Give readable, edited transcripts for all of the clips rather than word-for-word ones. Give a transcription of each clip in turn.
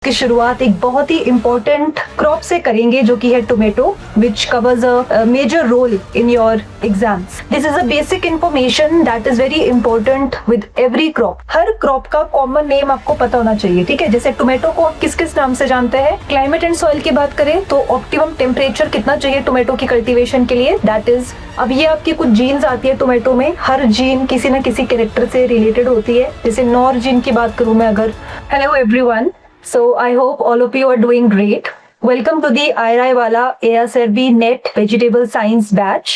की शुरुआत एक बहुत ही इम्पोर्टेंट क्रॉप से करेंगे जो कि है tomato which covers a major role in your exams. This is a basic information that is very important with every crop. हर क्रॉप का कॉमन नेम आपको पता होना चाहिए, ठीक है. जैसे टोमेटो को किस किस नाम से जानते हैं. क्लाइमेट एंड सॉइल की बात करें तो ऑप्टिमम टेम्परेचर कितना चाहिए टोमेटो की कल्टीवेशन के लिए, दैट इज. अब ये आपकी कुछ जीन्स आती है टोमेटो में. हर जीन किसी न किसी कैरेक्टर से रिलेटेड होती है. जैसे नॉर जीन की बात करूं मैं अगर. Hello everyone. So I hope all of you are doing great. Welcome to the IRI Wala ASRB NET Vegetable Science batch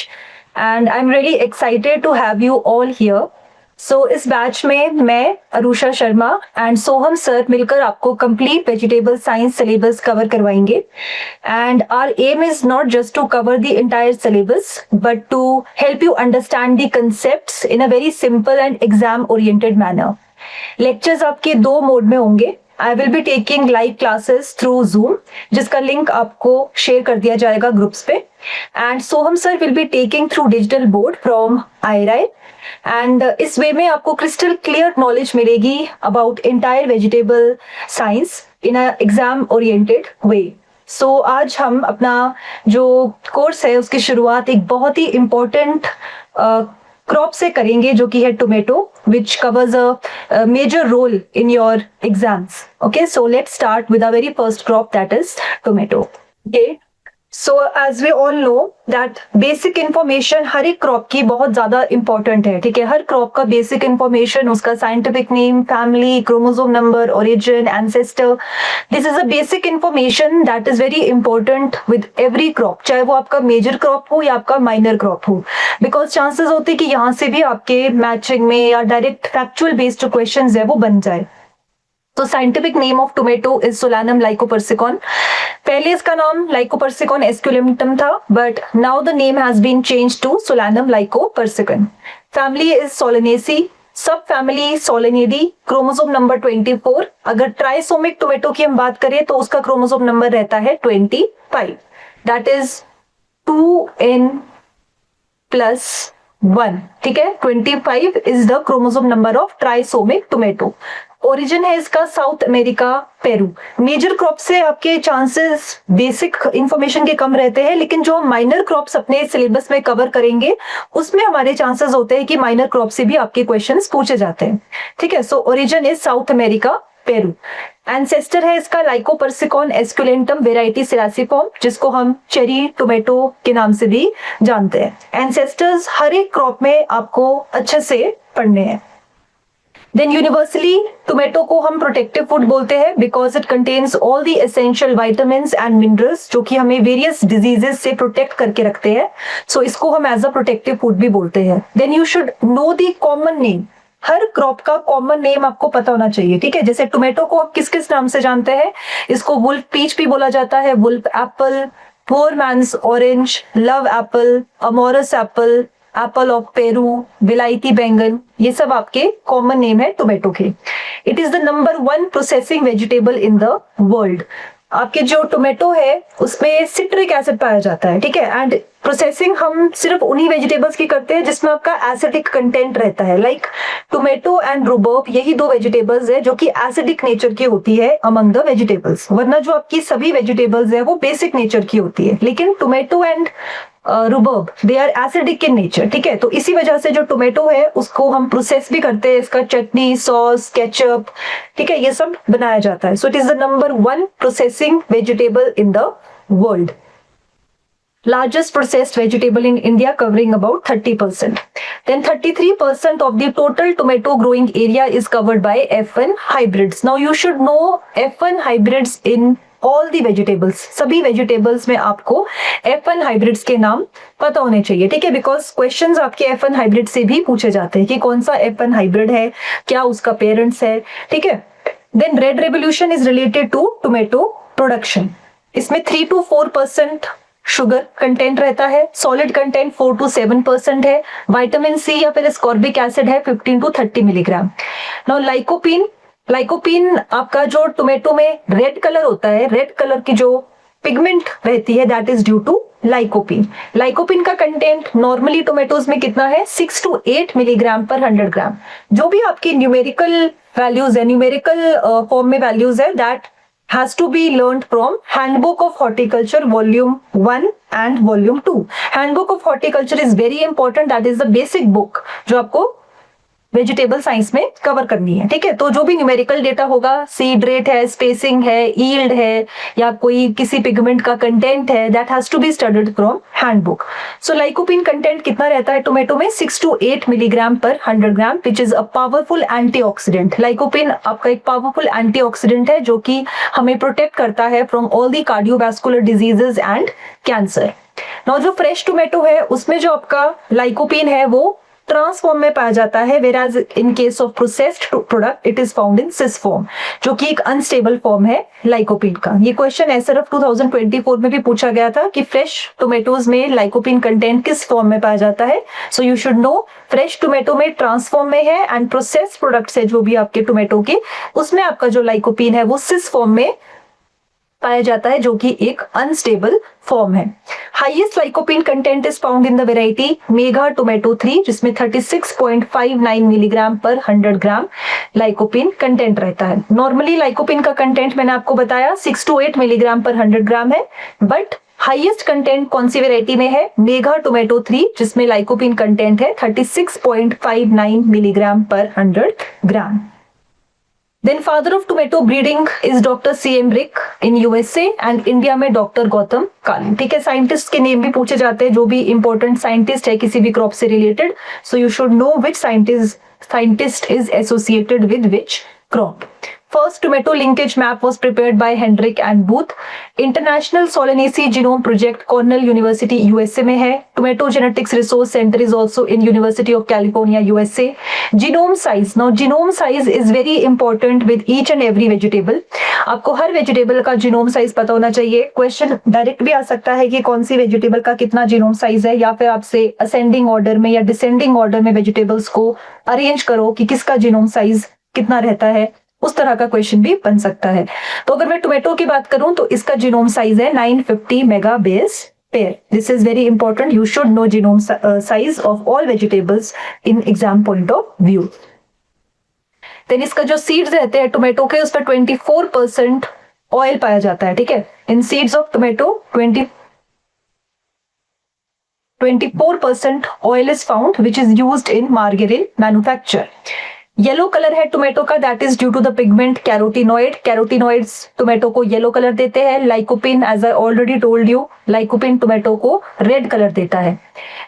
and I'm really excited to have you all here. So इस batch में मैं Arusha Sharma and Soham sir मिलकर आपको complete vegetable science syllabus cover करवाएंगे. And our aim is not just to cover the entire syllabus but to help you understand the concepts in a very simple and exam oriented manner. Lectures आपके दो mode में होंगे. I will be taking live classes through Zoom, जिसका link आपको share कर दिया जाएगा groups पे. And Soham sir will be taking through digital board from IRI. And इस वे में आपको क्रिस्टल क्लियर नॉलेज मिलेगी about entire vegetable science in a exam oriented way. So आज हम अपना जो कोर्स है उसकी शुरुआत एक बहुत ही इम्पोर्टेंट क्रॉप से करेंगे जो कि है tomato which covers a major role in your exams. Okay, so let's start with a very first crop that is tomato. Okay, so as we all know that basic information हर एक crop की बहुत ज्यादा important है, ठीक है. हर crop का बेसिक इंफॉर्मेशन, उसका scientific name, family, chromosome number, origin, ancestor, this is a basic information that is very important with every crop, चाहे वो आपका मेजर क्रॉप हो या आपका माइनर क्रॉप हो. बिकॉज चांसेस होते हैं कि यहाँ से भी आपके मैचिंग में या डायरेक्ट फैक्चुअल बेस्ड क्वेश्चन है वो बन जाए. तो scientific name of tomato is Solanum lycopersicon. पहले इसका नाम लाइकोपर्सिकॉन एस्कुलेंटम था but now the name has been change to Solanum lycopersicon. Family is solanaceae, sub family solanoideae, chromosome number 24. अगर ट्राइसोमिक टोमेटो की हम बात करें तो उसका क्रोमोसोम नंबर रहता है 25, दैट इज 2n+1, ठीक है. 25 is the chromosome number of trisomic tomato. Origin है इसका South America, Peru. Major crop से आपके चांसेस बेसिक इंफॉर्मेशन के कम रहते हैं, लेकिन जो माइनर क्रॉप्स अपने सिलेबस में कवर करेंगे उसमें हमारे चांसेस होते हैं कि माइनर क्रॉप से भी आपके क्वेश्चंस पूछे जाते हैं, ठीक है. So origin is south America, Peru. Ancestor है इसका लाइकोपर्सिकॉन एस्कुलेंटम वेराइटी सिरासिफॉर्म, जिसको हम चेरी टोमेटो के नाम से भी जानते हैं. एंसेस्टर्स हर एक क्रॉप में आपको अच्छे से पढ़ने हैं. देन यूनिवर्सली टोमेटो को हम प्रोटेक्टिव फूड बोलते हैं because it contains all the essential vitamins and minerals जो कि हमें वेरियस डिजीजेस से प्रोटेक्ट करके रखते हैं. सो इसको हम एज अ प्रोटेक्टिव फूड भी बोलते हैं. Then you should know the common name. हर क्रॉप का कॉमन नेम आपको पता होना चाहिए, ठीक है. जैसे टोमेटो को आप किस किस नाम से जानते हैं. इसको वुल्फ पीच भी बोला जाता है, wolf apple, poor man's orange, love apple, amorous apple, apple of Peru, विलायती बैंगन, ये सब आपके कॉमन नेम है टोमेटो के. It is the number 1 processing vegetable in the world. आपके जो टोमेटो है उसमें सिट्रिक एसिड पाया जाता है, ठीक है. एंड प्रोसेसिंग हम सिर्फ उन्हीं वेजिटेबल्स की करते हैं जिसमें आपका एसिडिक कंटेंट रहता है. लाइक टोमेटो एंड रुबर्ब, यही दो वेजिटेबल्स है जो कि एसिडिक नेचर की होती है अमंग द वेजिटेबल्स. वरना जो आपकी सभी वेजिटेबल्स है वो बेसिक नेचर की होती है, लेकिन tomato and rhubarb they are acidic in nature, ठीक है. तो इसी वजह से जो टोमेटो है उसको हम प्रोसेस भी करते हैं. इसका चटनी, सॉस, केचप, ठीक है, ये सब बनाया जाता है. So it is the number 1 processing vegetable in the world. Largest processed vegetable in India, covering about 30%. Then 33% of the total tomato growing area is covered by F1 hybrids. Now you should know F1 hybrids in all the vegetables. सभी vegetables में आपको F1 hybrids के नाम पता होने चाहिए, ठीक है. बिकॉज क्वेश्चंस आपके F1 hybrid से भी पूछे जाते हैं कि कौन सा F1 hybrid है, क्या उसका पेरेंट्स है, ठीक है. Then red revolution is related to tomato production. इसमें 3 to 4% शुगर कंटेंट रहता है. सॉलिड कंटेंट 4 to 7% है. विटामिन सी या फिर स्कॉर्बिक एसिड है 15 to 30 मिलीग्राम. नाउ लाइकोपीन आपका जो टोमेटो में रेड कलर होता है, रेड कलर की जो पिगमेंट रहती है that is due to lycopene. Lycopene का कंटेंट नॉर्मली टोमेटोज में कितना है, 6 to 8 मिलीग्राम पर 100 ग्राम. जो भी आपकी न्यूमेरिकल वैल्यूज है, न्यूमेरिकल फॉर्म में वैल्यूज है, that has to be learned from Handbook of Horticulture Volume 1 and Volume 2. Handbook of Horticulture is very important. That is the basic book जो आपको vegetable science में cover करनी है, ठीक है। तो जो भी न्यूमेरिकल डेटा होगा, सीड रेट है, स्पेसिंग है, यील्ड है, या कोई किसी पिगमेंट का कंटेंट है, that has to be studied from handbook. So lycopene content कितना रहता है टोमेटो में? 6 to 8 milligram per 100 gram, which is a powerful antioxidant. Lycopene आपका एक पावरफुल एंटीऑक्सीडेंट है जो कि हमें प्रोटेक्ट करता है from all the cardiovascular diseases and cancer. Now जो फ्रेश टोमेटो है उसमें जो आपका लाइकोपिन है वो ट्रांसफॉर्म में पाया जाता है, whereas in case of processed product it is found in cis form, जो कि एक अनस्टेबल फॉर्म है लाइकोपिन का। ये क्वेश्चन एसआरएफ 2024 में भी पूछा गया था कि फ्रेश टोमेटोज में लाइकोपिन कंटेंट किस फॉर्म में पाया जाता है। So you should no fresh tomato में ट्रांसफॉर्म में है, एंड प्रोसेस्ड प्रोडक्ट्स है जो भी आपके टोमेटो के, उसमें आपका जो लाइकोपिन है वो सिस फॉर्म में पाया जाता है, जो कि एक अनस्टेबल फॉर्म है। Highest lycopene content is found in the variety Megha tomato 3, जिसमें 36.59 मिलीग्राम पर 100 ग्राम लाइकोपिन कंटेंट रहता है। नॉर्मली लाइकोपिन का कंटेंट मैंने आपको बताया 6 to 8 मिलीग्राम पर 100 ग्राम है, बट हाईएस्ट कंटेंट कौन सी वेराइटी में है? मेघा टोमेटो 3, जिसमें लाइकोपिन कंटेंट है 36.59 milligram per 100 gram. Then father of tomato breeding is Dr. C.M. Rick in USA and India में डॉक्टर गौतम काली। ठीक है, साइंटिस्ट के नेम भी पूछे जाते हैं, जो भी इंपॉर्टेंट साइंटिस्ट है किसी भी क्रॉप से related, so you should know which scientist is associated with which crop. First tomato linkage map was prepared by Hendrick and Booth. International Solanaceae Genome Project Cornell University USA में है। Tomato Genetics Resource Center is also in University of California USA. Genome size. Now genome size is very important with each and every vegetable. आपको हर vegetable का genome size पता होना चाहिए। Question direct भी आ सकता है कि कौन सी वेजिटेबल का कितना जीनोम साइज है, या फिर आपसे असेंडिंग ऑर्डर में या डिसेंडिंग ऑर्डर में वेजिटेबल्स को अरेंज करो कि किसका जीनोम साइज कितना रहता है, उस तरह का क्वेश्चन भी बन सकता है। तो अगर मैं टोमेटो की बात करूं तो इसका जीनोम साइज है 950 mega base pair. This is very important, you should know genome size of all vegetables in exam point of view. Then इसका जो सीड्स रहते हैं टोमेटो के, उस पर 24% ऑयल पाया जाता है। ठीक है, in seeds of tomato 24% oil is found which is used in margarine manufacture. Yellow colour है टोमेटो का, that is due to the pigment carotenoid. Carotenoids tomato को येलो कलर देते हैं। Lycopene, as I already told you, lycopene tomato को red colour देता है।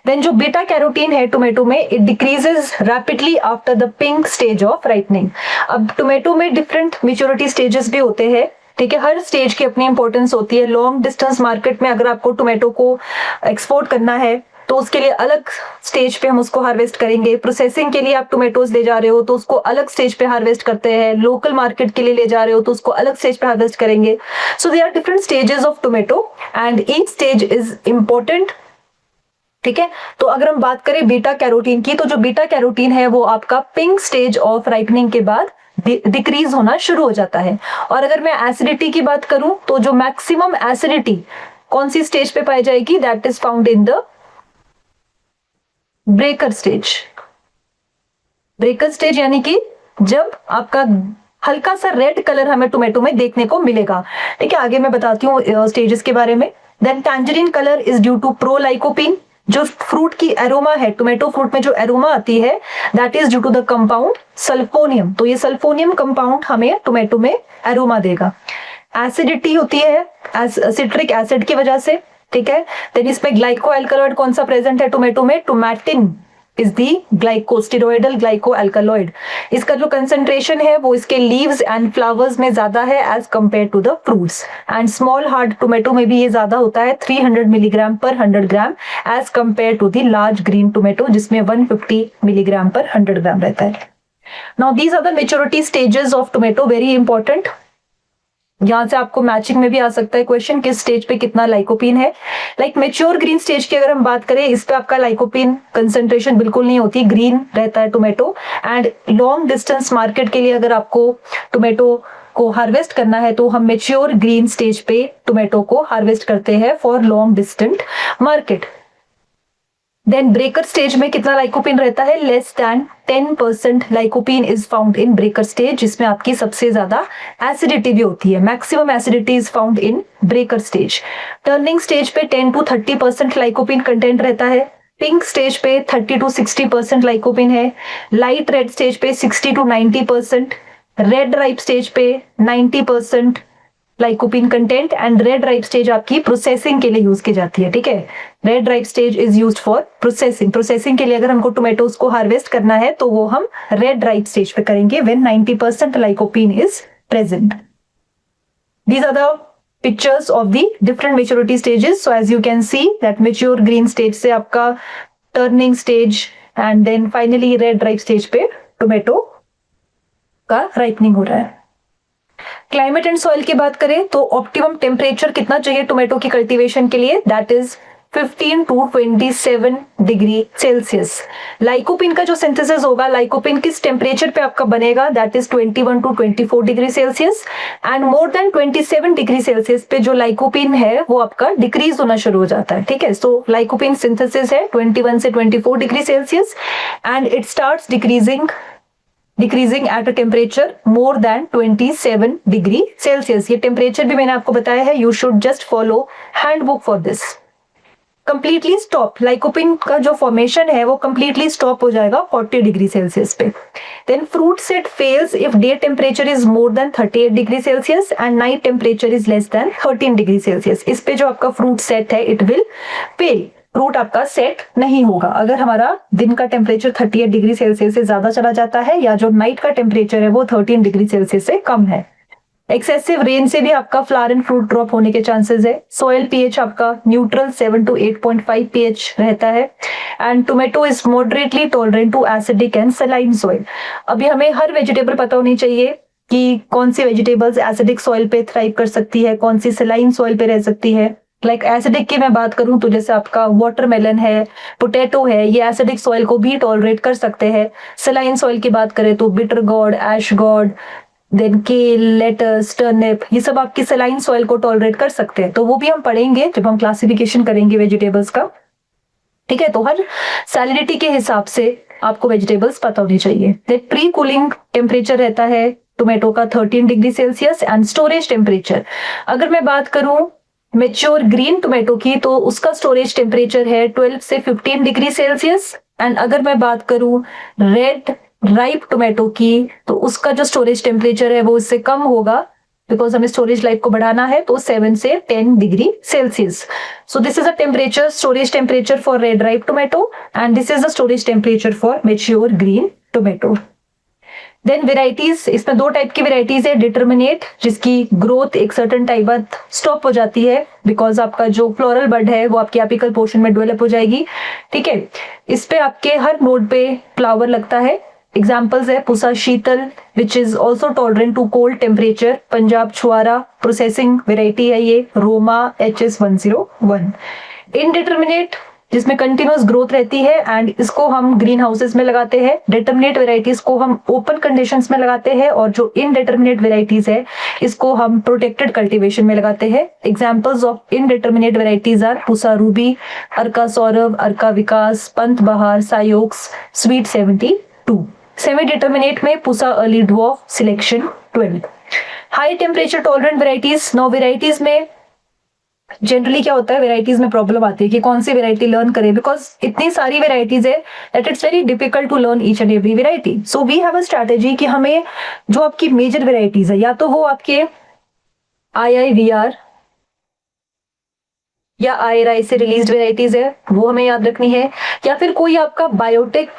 Then जो beta carotene है टोमेटो में, it decreases rapidly after the pink stage of ripening. अब टोमेटो में डिफरेंट मेच्योरिटी स्टेजेस भी होते हैं, ठीक है, हर स्टेज की अपनी इंपॉर्टेंस होती है। लॉन्ग डिस्टेंस मार्केट में अगर आपको टोमेटो को एक्सपोर्ट करना है तो उसके लिए अलग स्टेज पे हम उसको हार्वेस्ट करेंगे। प्रोसेसिंग के लिए आप टोमेटोज ले जा रहे हो तो उसको अलग स्टेज पे हार्वेस्ट करते हैं। लोकल मार्केट के लिए ले जा रहे हो तो उसको अलग स्टेज पे हार्वेस्ट करेंगे। So they are different stages of tomato and each stage is important. ठीक है, तो अगर हम बात करें बीटा कैरोटीन की, तो जो बीटा कैरोटीन है वो आपका पिंक स्टेज ऑफ राइपनिंग के बाद डिक्रीज होना शुरू हो जाता है। और अगर मैं एसिडिटी की बात करूं तो जो मैक्सिमम एसिडिटी कौन सी स्टेज पे पाई जाएगी? That is found in the breaker stage. Breaker stage यानी कि जब आपका हल्का सा रेड कलर हमें टोमेटो में देखने को मिलेगा। ठीक है, आगे मैं बताती हूँ स्टेजेस के बारे में। Then tangerine colour is due to prolycopene. जो फ्रूट की एरोमा है, टोमेटो फ्रूट में जो एरोमा आती है, that is due to the compound sulfonium. तो ये सल्फोनियम कंपाउंड हमें टोमेटो में एरोमा देगा। एसिडिटी होती है सिट्रिक एसिड की वजह से। ठीक है, देन इसमें ग्लाइको एल्कलॉइड कौन सा प्रेजेंट है टोमेटो में? टोमेटिन इज दी ग्लाइकोस्टेरॉइडल ग्लाइको एल्कलॉइड। इसका जो कंसेंट्रेशन है वो इसके लीव्स एंड फ्लावर्स में ज्यादा है as compare to the fruits. And small hard tomato में भी ये ज्यादा होता है 300 milligram per 100 gram as compare to the large green tomato जिसमें 150 मिलीग्राम पर 100 ग्राम रहता है। Now these are the maturity stages of tomato, very important. यहां से आपको मैचिंग में भी आ सकता है क्वेश्चन, किस स्टेज पे कितना लाइकोपिन है। लाइक मेच्योर ग्रीन स्टेज की अगर हम बात करें, इस पे आपका लाइकोपिन कंसंट्रेशन बिल्कुल नहीं होती, ग्रीन रहता है tomato. And long distance market के लिए अगर आपको टोमेटो को हार्वेस्ट करना है तो हम मेच्योर ग्रीन स्टेज पे टोमेटो को हार्वेस्ट करते हैं for long distant market. Then breaker stage में कितना लाइकोपिन रहता है, less than 10% lycopene is found in breaker stage, जिसमें आपकी सबसे ज्यादा एसिडिटी भी होती है, maximum acidity is found in breaker stage. Turning stage पे 10 to 30% लाइकोपिन कंटेंट रहता है। पिंक स्टेज पे 30 to 60% लाइकोपिन है। लाइट रेड स्टेज पे 60 to 90%। रेड राइप स्टेज पे 90% lycopene content. And red ripe stage आपकी प्रोसेसिंग के लिए यूज की जाती है, ठीक है। Red ripe stage is used for processing. Processing के लिए अगर हमको टोमेटोज को हार्वेस्ट करना है तो वो हम रेड राइप स्टेज पे करेंगे when 90% lycopene is present. These are the pictures of the different maturity stages. So as you can see that mature green stage से आपका turning stage and then finally red ripe stage पे tomato का ripening हो रहा है। Climate and soil की बात करें तो ऑप्टिमम टेम्परेचर कितना चाहिए टोमेटो की कल्टीवेशन के लिए, that is 15 to 27 degree Celsius. Lycopene का जो सिंथेसिस होगा, लाइकोपिन किस टेम्परेचर पे आपका बनेगा, that is 21 to 24 degree Celsius. And more than 27 degree Celsius पे जो लाइकोपिन है वो आपका डिक्रीज होना शुरू हो जाता है, ठीक है। सो लाइकोपिन सिंथेसिस है 21 से 24 degree Celsius and it starts decreasing at a temperature more than 27 degree Celsius. ये टेम्परेचर भी मैंने आपको बताया है, you should just follow handbook for this. Completely stop, lycopene का जो फॉर्मेशन है वो कंप्लीटली स्टॉप हो जाएगा 40 डिग्री सेल्सियस पे। Then fruit set fails if day temperature is more than 38 degree Celsius and night temperature is less than 13 degree Celsius. इस पे जो आपका फ्रूट सेट है इट विल फेल, फ्रूट आपका सेट नहीं होगा अगर हमारा दिन का टेम्परेचर 38 डिग्री सेल्सियस से ज्यादा चला जाता है या जो नाइट का टेम्परेचर है वो 13 डिग्री सेल्सियस से कम है। एक्सेसिव रेन से भी आपका फ्लावर एंड फ्रूट ड्रॉप होने के चांसेस है। सॉइल पीएच आपका न्यूट्रल 7 to 8.5 पीएच रहता है and tomato is moderately tolerant to acidic and saline soil. अभी हमें हर वेजिटेबल पता होनी चाहिए कि कौन सी वेजिटेबल्स एसिडिक सॉइल पे थ्राइव कर सकती है, कौन सी सलाइन सॉइल पे रह सकती है। लाइक एसिडिक की मैं बात करूं तो जैसे आपका वाटरमेलन है, पोटैटो है, ये एसिडिक सॉइल को भी टॉलरेट कर सकते हैं। सलाइन सॉइल की बात करें तो बिटर गॉड, एश गॉड, देन केल, लेटस, टर्निप, ये सब आपकी सलाइन सॉइल को टॉलरेट कर सकते हैं। तो वो भी हम पढ़ेंगे जब हम क्लासिफिकेशन करेंगे वेजिटेबल्स का, ठीक है। तो हर सैलिडिटी के हिसाब से आपको वेजिटेबल्स पता होनी चाहिए। देन प्री कूलिंग टेम्परेचर रहता है टोमेटो का 13 degree Celsius and storage temperature, अगर मैं बात करूं मेच्योर ग्रीन टोमेटो की तो उसका स्टोरेज टेम्परेचर है 12 से 15 डिग्री सेल्सियस। एंड अगर मैं बात करूं रेड राइप टोमेटो की तो उसका जो स्टोरेज टेम्परेचर है वो इससे कम होगा, बिकॉज हमें स्टोरेज लाइफ को बढ़ाना है, तो 7 से 10 degree Celsius. So this is a temperature, storage temperature for red ripe tomato and this is the storage temperature for mature green tomato. Then varieties, इसमें 2 टाइप की वेराइटीज है। डिटर्मिनेट, जिसकी ग्रोथ एक सर्टन टाइम बाद stop हो जाती है because आपका जो फ्लोरल बड है वो आपके एपिकल पोर्शन में डेवलप हो जाएगी, ठीक है। इस पे आपके हर नोड पे फ्लावर लगता है। एग्जाम्पल्स है Pusa Sheetal which is also tolerant to cold temperature, Punjab Chhuhara processing variety है ये, रोमा HS101। इनडिटर्मिनेट, जिसमें कंटिन्यूअस ग्रोथ रहती है एंड इसको हम ग्रीन हाउसेस में लगाते हैं। डिटर्मिनेट वेराइटीज को हम ओपन कंडीशंस में लगाते हैं और जो इनडिटर्मिनेट वेराइटीज है इसको हम प्रोटेक्टेड कल्टीवेशन में लगाते हैं। Examples of indeterminate varieties are Pusa Ruby, Arka Saurabh, Arka Vikas, Pant Bahar, Sioux, sweet 72। Semi determinate में Pusa early dwarf, selection 12। High temperature tolerant varieties, 9 varieties में जनरली क्या होता है, वेराइटीज में प्रॉब्लम आती है कि कौन सी वेराइटी लर्न करें, बिकॉज इतनी सारी वेराइटीज है that it's very difficult to learn each and every variety. So we have a strategy कि हमें जो आपकी मेजर वेराइटीज है, या तो वो आपके IIVR या IRI से रिलीज्ड वेराइटीज है वो हमें याद रखनी है, या फिर कोई आपका बायोटिक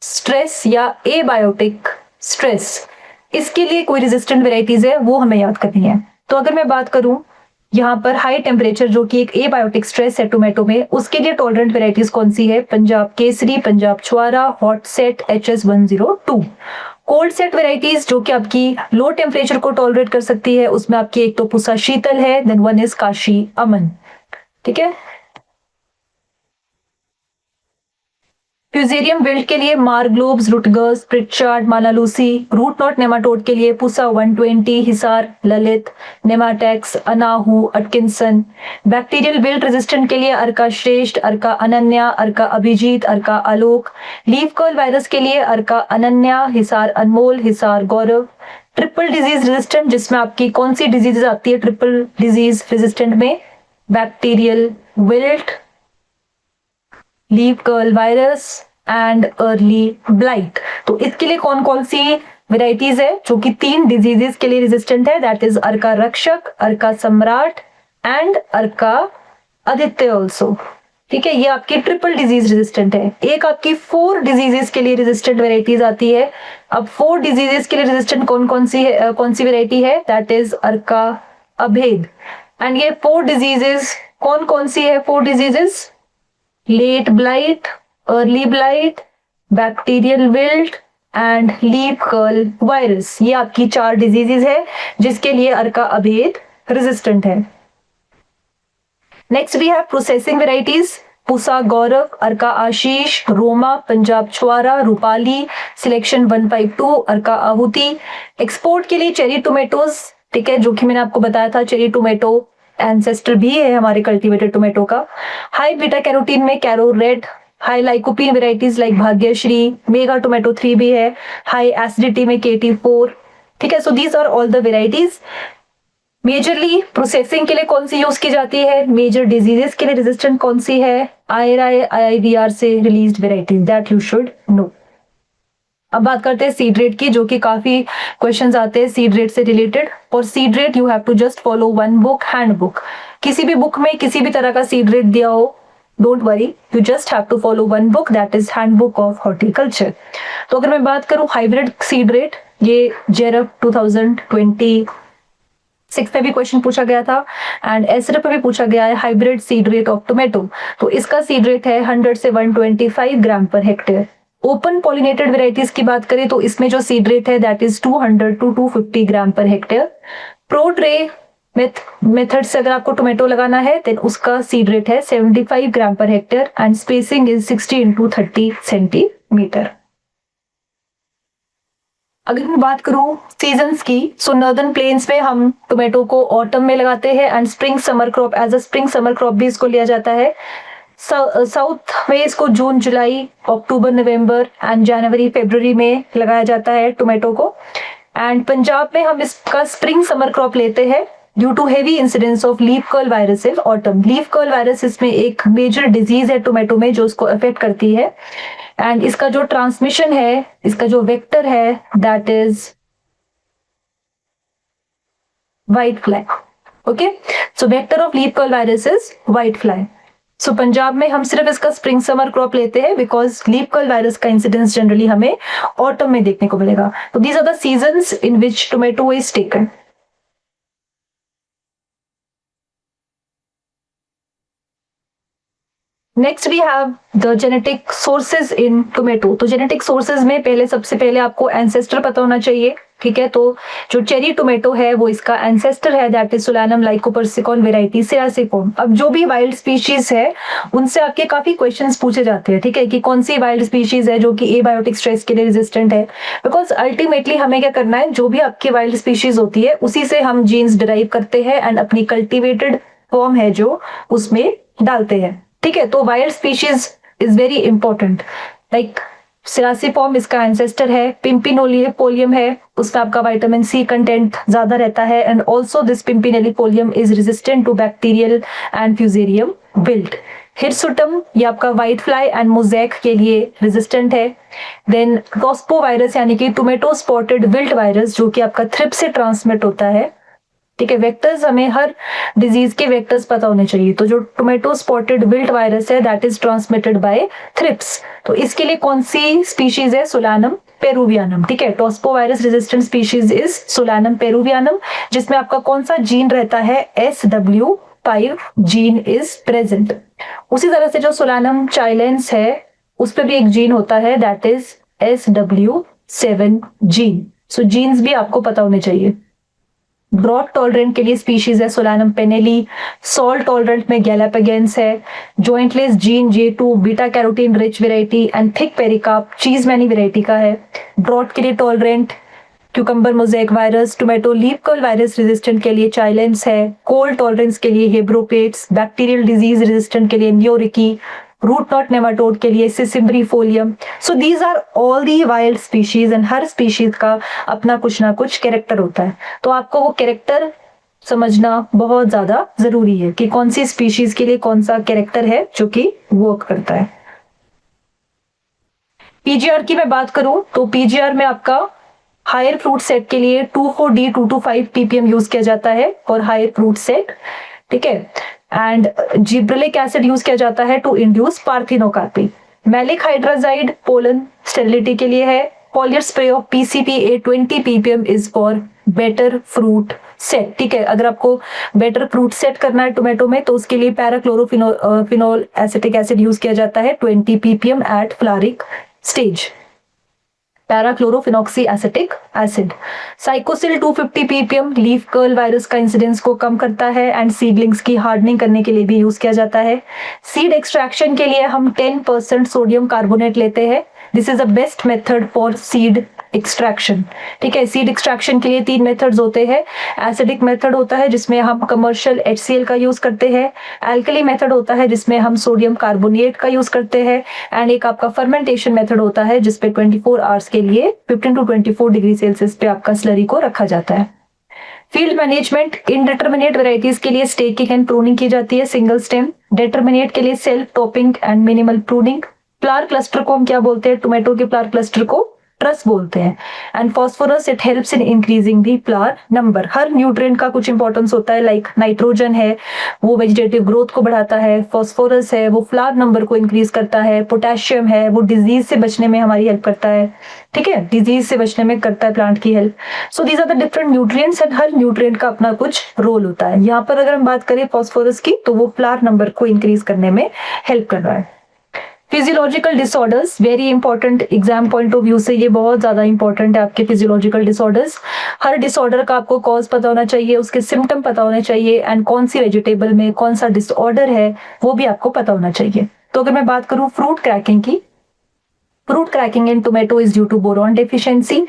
स्ट्रेस या ए बायोटिक स्ट्रेस, इसके लिए कोई रेजिस्टेंट वेराइटीज है वो हमें याद करनी है। तो अगर मैं बात करूं यहाँ पर हाई टेम्परेचर जो कि एक ए बायोटिक स्ट्रेस है टोमेटो में, उसके लिए टॉलरेंट वेराइटीज कौन सी है, पंजाब केसरी, पंजाब छुआरा, hot set HS102। Cold set varieties जो कि आपकी लो टेम्परेचर को टॉलरेट कर सकती है, उसमें आपकी एक तो पुसा शीतल है, then one is Kashi Aman, ठीक है। फ्यूजेरियम विल्ट के लिए मारग्लोब्स, रुटगर्स, प्रिटचार्ड, मालालूसी। रूट नॉट नेमाटोड के लिए Pusa 120, Hisar, Lalit, Nematex, Anahu, Atkinson. Bacterial wilt resistant के लिए Arka Shreshtha, Arka Ananya, Arka Abhijit, Arka Alok. Leaf curl virus के लिए Arka Ananya, Hisar Anmol, Hisar Gaurav. Triple disease resistant, जिसमें आपकी कौन सी डिजीज आती है ट्रिपल डिजीज रेजिस्टेंट में? Bacterial wilt, leaf curl virus and early blight. तो इसके लिए कौन कौन सी वेराइटीज है जो कि 3 डिजीजेस के लिए रेजिस्टेंट है? दैट इज अर्का रक्षक, अर्का सम्राट एंड अर्का आदित्य ऑल्सो। ठीक है, ये आपकी ट्रिपल डिजीज रेजिस्टेंट है। एक आपकी 4 डिजीजेस के लिए रेजिस्टेंट वेराइटीज आती है। अब 4 डिजीजेस के लिए रेजिस्टेंट कौन कौन सी है, कौन सी वेराइटी है? दैट इज अर्का अभेद। एंड ये 4 डिजीजेस कौन कौन सी है? 4 diseases: late blight, early blight, bacterial wilt and leaf curl virus. ये आपकी 4 डिजीजेस है जिसके लिए अर्का अभेद रेजिस्टेंट है। Next we have processing varieties: Pusa Gaurav, Arka Ashish, Roma, Punjab Chhuhara, Rupali, selection 152, अर्का आहुति। एक्सपोर्ट के लिए चेरी टोमेटोज, ठीक है, जो कि मैंने आपको बताया था चेरी टोमेटो एंसेस्टर भी है हमारे कल्टीवेटेड टोमेटो का। हाई बीटा कैरोटीन में Caro red, high lycopene varieties like Bhagyashree, mega tomato 3 भी है। हाई एसिडिटी में KT4। ठीक है, so these are all the varieties. Majorly processing के लिए कौन सी यूज की जाती है? मेजर डिजीजेस के लिए रेजिस्टेंट कौन सी है? IRI से released varieties, that you should no. अब बात करते हैं सीड रेट की, जो कि काफी क्वेश्चंस आते हैं सीड रेट से रिलेटेड। और seed rate you have to just follow one book, hand book. किसी भी बुक में किसी भी तरह का सीड रेट दिया हो, don't worry, you just have to follow one book, that is hand book of horticulture. तो अगर मैं बात करूं हाइब्रिड सीड रेट, ये जेरफ 2026 में भी क्वेश्चन पूछा गया था एंड एसरेफ में भी पूछा गया है hybrid seed rate of tomato. तो इसका सीड रेट है 100 से 125 ग्राम per hectare. Open pollinated varieties की बात करें तो इसमें जो सीड रेट है that is 200 to 250 gram per hectare. Pro tray method से अगर आपको टोमेटो लगाना है देन उसका सीड रेट है 75 ग्राम per hectare and spacing is 60 into 30 centimetre. अगर मैं बात करूं सीजन्स की, सो नॉर्दर्न प्लेन्स में हम टोमेटो को ऑटम में लगाते हैं and spring summer crop, as a spring summer crop भी इसको लिया जाता है। साउथ में इसको जून, जुलाई, अक्टूबर, नवंबर एंड जनवरी, फरवरी में लगाया जाता है टोमेटो को। एंड पंजाब में हम इसका स्प्रिंग समर क्रॉप लेते हैं due to heavy incidence of leaf curl virus in autumn. Leaf curl virus इसमें एक मेजर डिजीज है टोमेटो में जो उसको अफेक्ट करती है एंड इसका जो ट्रांसमिशन है, इसका जो वेक्टर है that is white fly. Okay, so vector of leaf curl virus is white fly. So Punjab में हम सिर्फ इसका स्प्रिंग समर क्रॉप लेते हैं बिकॉज लीफ कर्ल वायरस का इंसिडेंस जनरली हमें ऑटम में देखने को मिलेगा। तो these are the seasons in which tomato is taken. Next we have the genetic sources in tomato. तो जेनेटिक सोर्सेज में पहले सबसे पहले आपको एंसेस्टर पता होना चाहिए, ठीक है। तो जो चेरी टोमेटो है वो इसका एंसेस्टर है दैट इज सोलानम लाइकोपर्सिकॉन वेराइटी सिरासिकोम। अब जो भी वाइल्ड स्पीशीज है उनसे आपके काफी क्वेश्चंस पूछे जाते हैं, ठीक है, कि कौन सी वाइल्ड स्पीशीज है जो कि एबायोटिक स्ट्रेस के लिए रेजिस्टेंट है। बिकॉज अल्टीमेटली हमें क्या करना है, जो भी आपकी वाइल्ड स्पीशीज होती है उसी से हम जीन्स डिराइव करते हैं एंड अपनी कल्टिवेटेड फॉर्म है जो उसमें डालते हैं, ठीक है। तो wild species is very important. Like cerasiforme इसका एंसेस्टर है, पिम्पिनोलिपोलियम है, उसमें आपका विटामिन सी कंटेंट ज्यादा रहता है and also this pimpinellifolium is resistant to bacterial and fusarium wilt. Hirsutum ये आपका व्हाइट फ्लाई एंड मोज़ेक के लिए रेजिस्टेंट है। देन टॉस्पो वायरस यानी कि टोमेटो स्पॉटेड विल्ट वायरस जो कि आपका थ्रिप्स से ट्रांसमिट होता है, ठीक है। वेक्टर्स, हमें हर डिजीज के वेक्टर्स पता होने चाहिए। तो जो टोमेटो स्पॉटेड विल्ट वायरस है that is transmitted by thrips. तो इसके लिए कौन सी स्पीशीज है, सोलानम पेरुवियनम, ठीक है। Tospo virus resistant species is Solanum peruvianum, जिसमें आपका कौन सा जीन रहता है, SW5 जीन इज प्रेजेंट। उसी तरह से जो सोलानम चाइलेंस है उस पर भी एक जीन होता है that is SW7 gene. So genes भी आपको पता होने चाहिए। ड्रॉट टॉलरेंट के लिए स्पीशीज है सोलानम पेनेली, सॉल्ट टॉलरेंट में गैलापागेंस है, jointless gene J2 beta carotene rich variety and thick pericarp cheesmaniae variety का है। ड्रॉट के लिए tolerant cucumber mosaic virus, tomato leaf curl virus resistant के लिए चाइलेंस है, कोल्ड टॉलरेंस के लिए हेब्रोपेट्स, बैक्टीरियल डिजीज रेजिस्टेंट के लिए न्योरिकी, रूट नॉट नेमाटोड के लिए sisymbriifolium. So these are all the wild species and हर स्पीशीज का अपना कुछ ना कुछ कैरेक्टर होता है, तो आपको वो कैरेक्टर समझना बहुत ज्यादा जरूरी है कि कौन सी स्पीशीज के लिए कौन सा कैरेक्टर है जो कि वर्क करता है। पीजीआर की मैं बात करूं तो पीजीआर में आपका हायर फ्रूट सेट के लिए 2,4-D 225 ppm यूज किया जाता है और हायर फ्रूट सेट, ठीक है। एंड जिब्रेलिक एसिड यूज किया जाता है to induce parthenocarpy. Maleic hydrazide pollen sterility के लिए है। Foliar spray of PCP 20 ppm is for better fruit set, ठीक है। अगर आपको बेटर फ्रूट सेट करना है टोमेटो में तो उसके लिए पैराक्लोरोफिनोल एसिटिक एसिड यूज किया जाता है 20 ppm at floral stage. Parachlorophenoxy acetic acid. Cycocel 250 ppm leaf curl virus का इंसिडेंस को कम करता है एंड सीडलिंग्स की हार्डनिंग करने के लिए भी यूज किया जाता है। सीड एक्सट्रैक्शन के लिए हम 10% सोडियम कार्बोनेट लेते हैं। This is the best method for seed extraction, ठीक है। सीड एक्सट्रैक्शन के लिए 3 मेथड्स होते हैं। एसिडिक मेथड होता है जिसमें हम कमर्शियल HCl का यूज करते हैं। एल्कली मेथड होता है जिसमें हम सोडियम कार्बोनेट का यूज करते हैं। एंड एक आपका फर्मेंटेशन मेथड होता है जिसपे 24 आवर्स के लिए 15 to 24 डिग्री सेल्सियस पे आपका स्लरी को रखा जाता है। फील्ड मैनेजमेंट, इनडिटर्मिनेट वेराइटीज के लिए स्टेकिंग एंड प्रूनिंग की जाती है सिंगल स्टेम। डिटर्मिनेट के लिए self topping and minimal pruning. Flower cluster को हम क्या बोलते हैं? टोमेटो के फ्लावर क्लस्टर को ट्रस बोलते हैं। And phosphorus it helps in increasing the flower number. Her nutrient का कुछ इंपॉर्टेंस होता है, लाइक नाइट्रोजन है वो वेजिटेटिव ग्रोथ को बढ़ाता है, फॉस्फोरस है वो फ्लावर नंबर को इंक्रीज करता है, पोटेशियम है वो डिजीज से बचने में हमारी हेल्प करता है, ठीक है, डिजीज से बचने में करता है प्लांट की help. So these are the different nutrients and हर न्यूट्रिएंट का अपना कुछ रोल होता है। यहाँ पर अगर हम बात करें फॉस्फोरस की तो वो फ्लावर नंबर को इंक्रीज करने में हेल्प कर रहा है। Physiological disorders, very important exam point of view से ये बहुत ज्यादा इंपॉर्टेंट है आपके फिजियोलॉजिकल डिसऑर्डर्स। हर डिसऑर्डर का आपको कॉज पता होना चाहिए, उसके सिम्टम पता होने चाहिए एंड कौन सी वेजिटेबल में कौन सा डिसऑर्डर है वो भी आपको पता होना चाहिए। तो अगर मैं बात करूं फ्रूट क्रैकिंग की, fruit cracking in tomato is due to boron deficiency.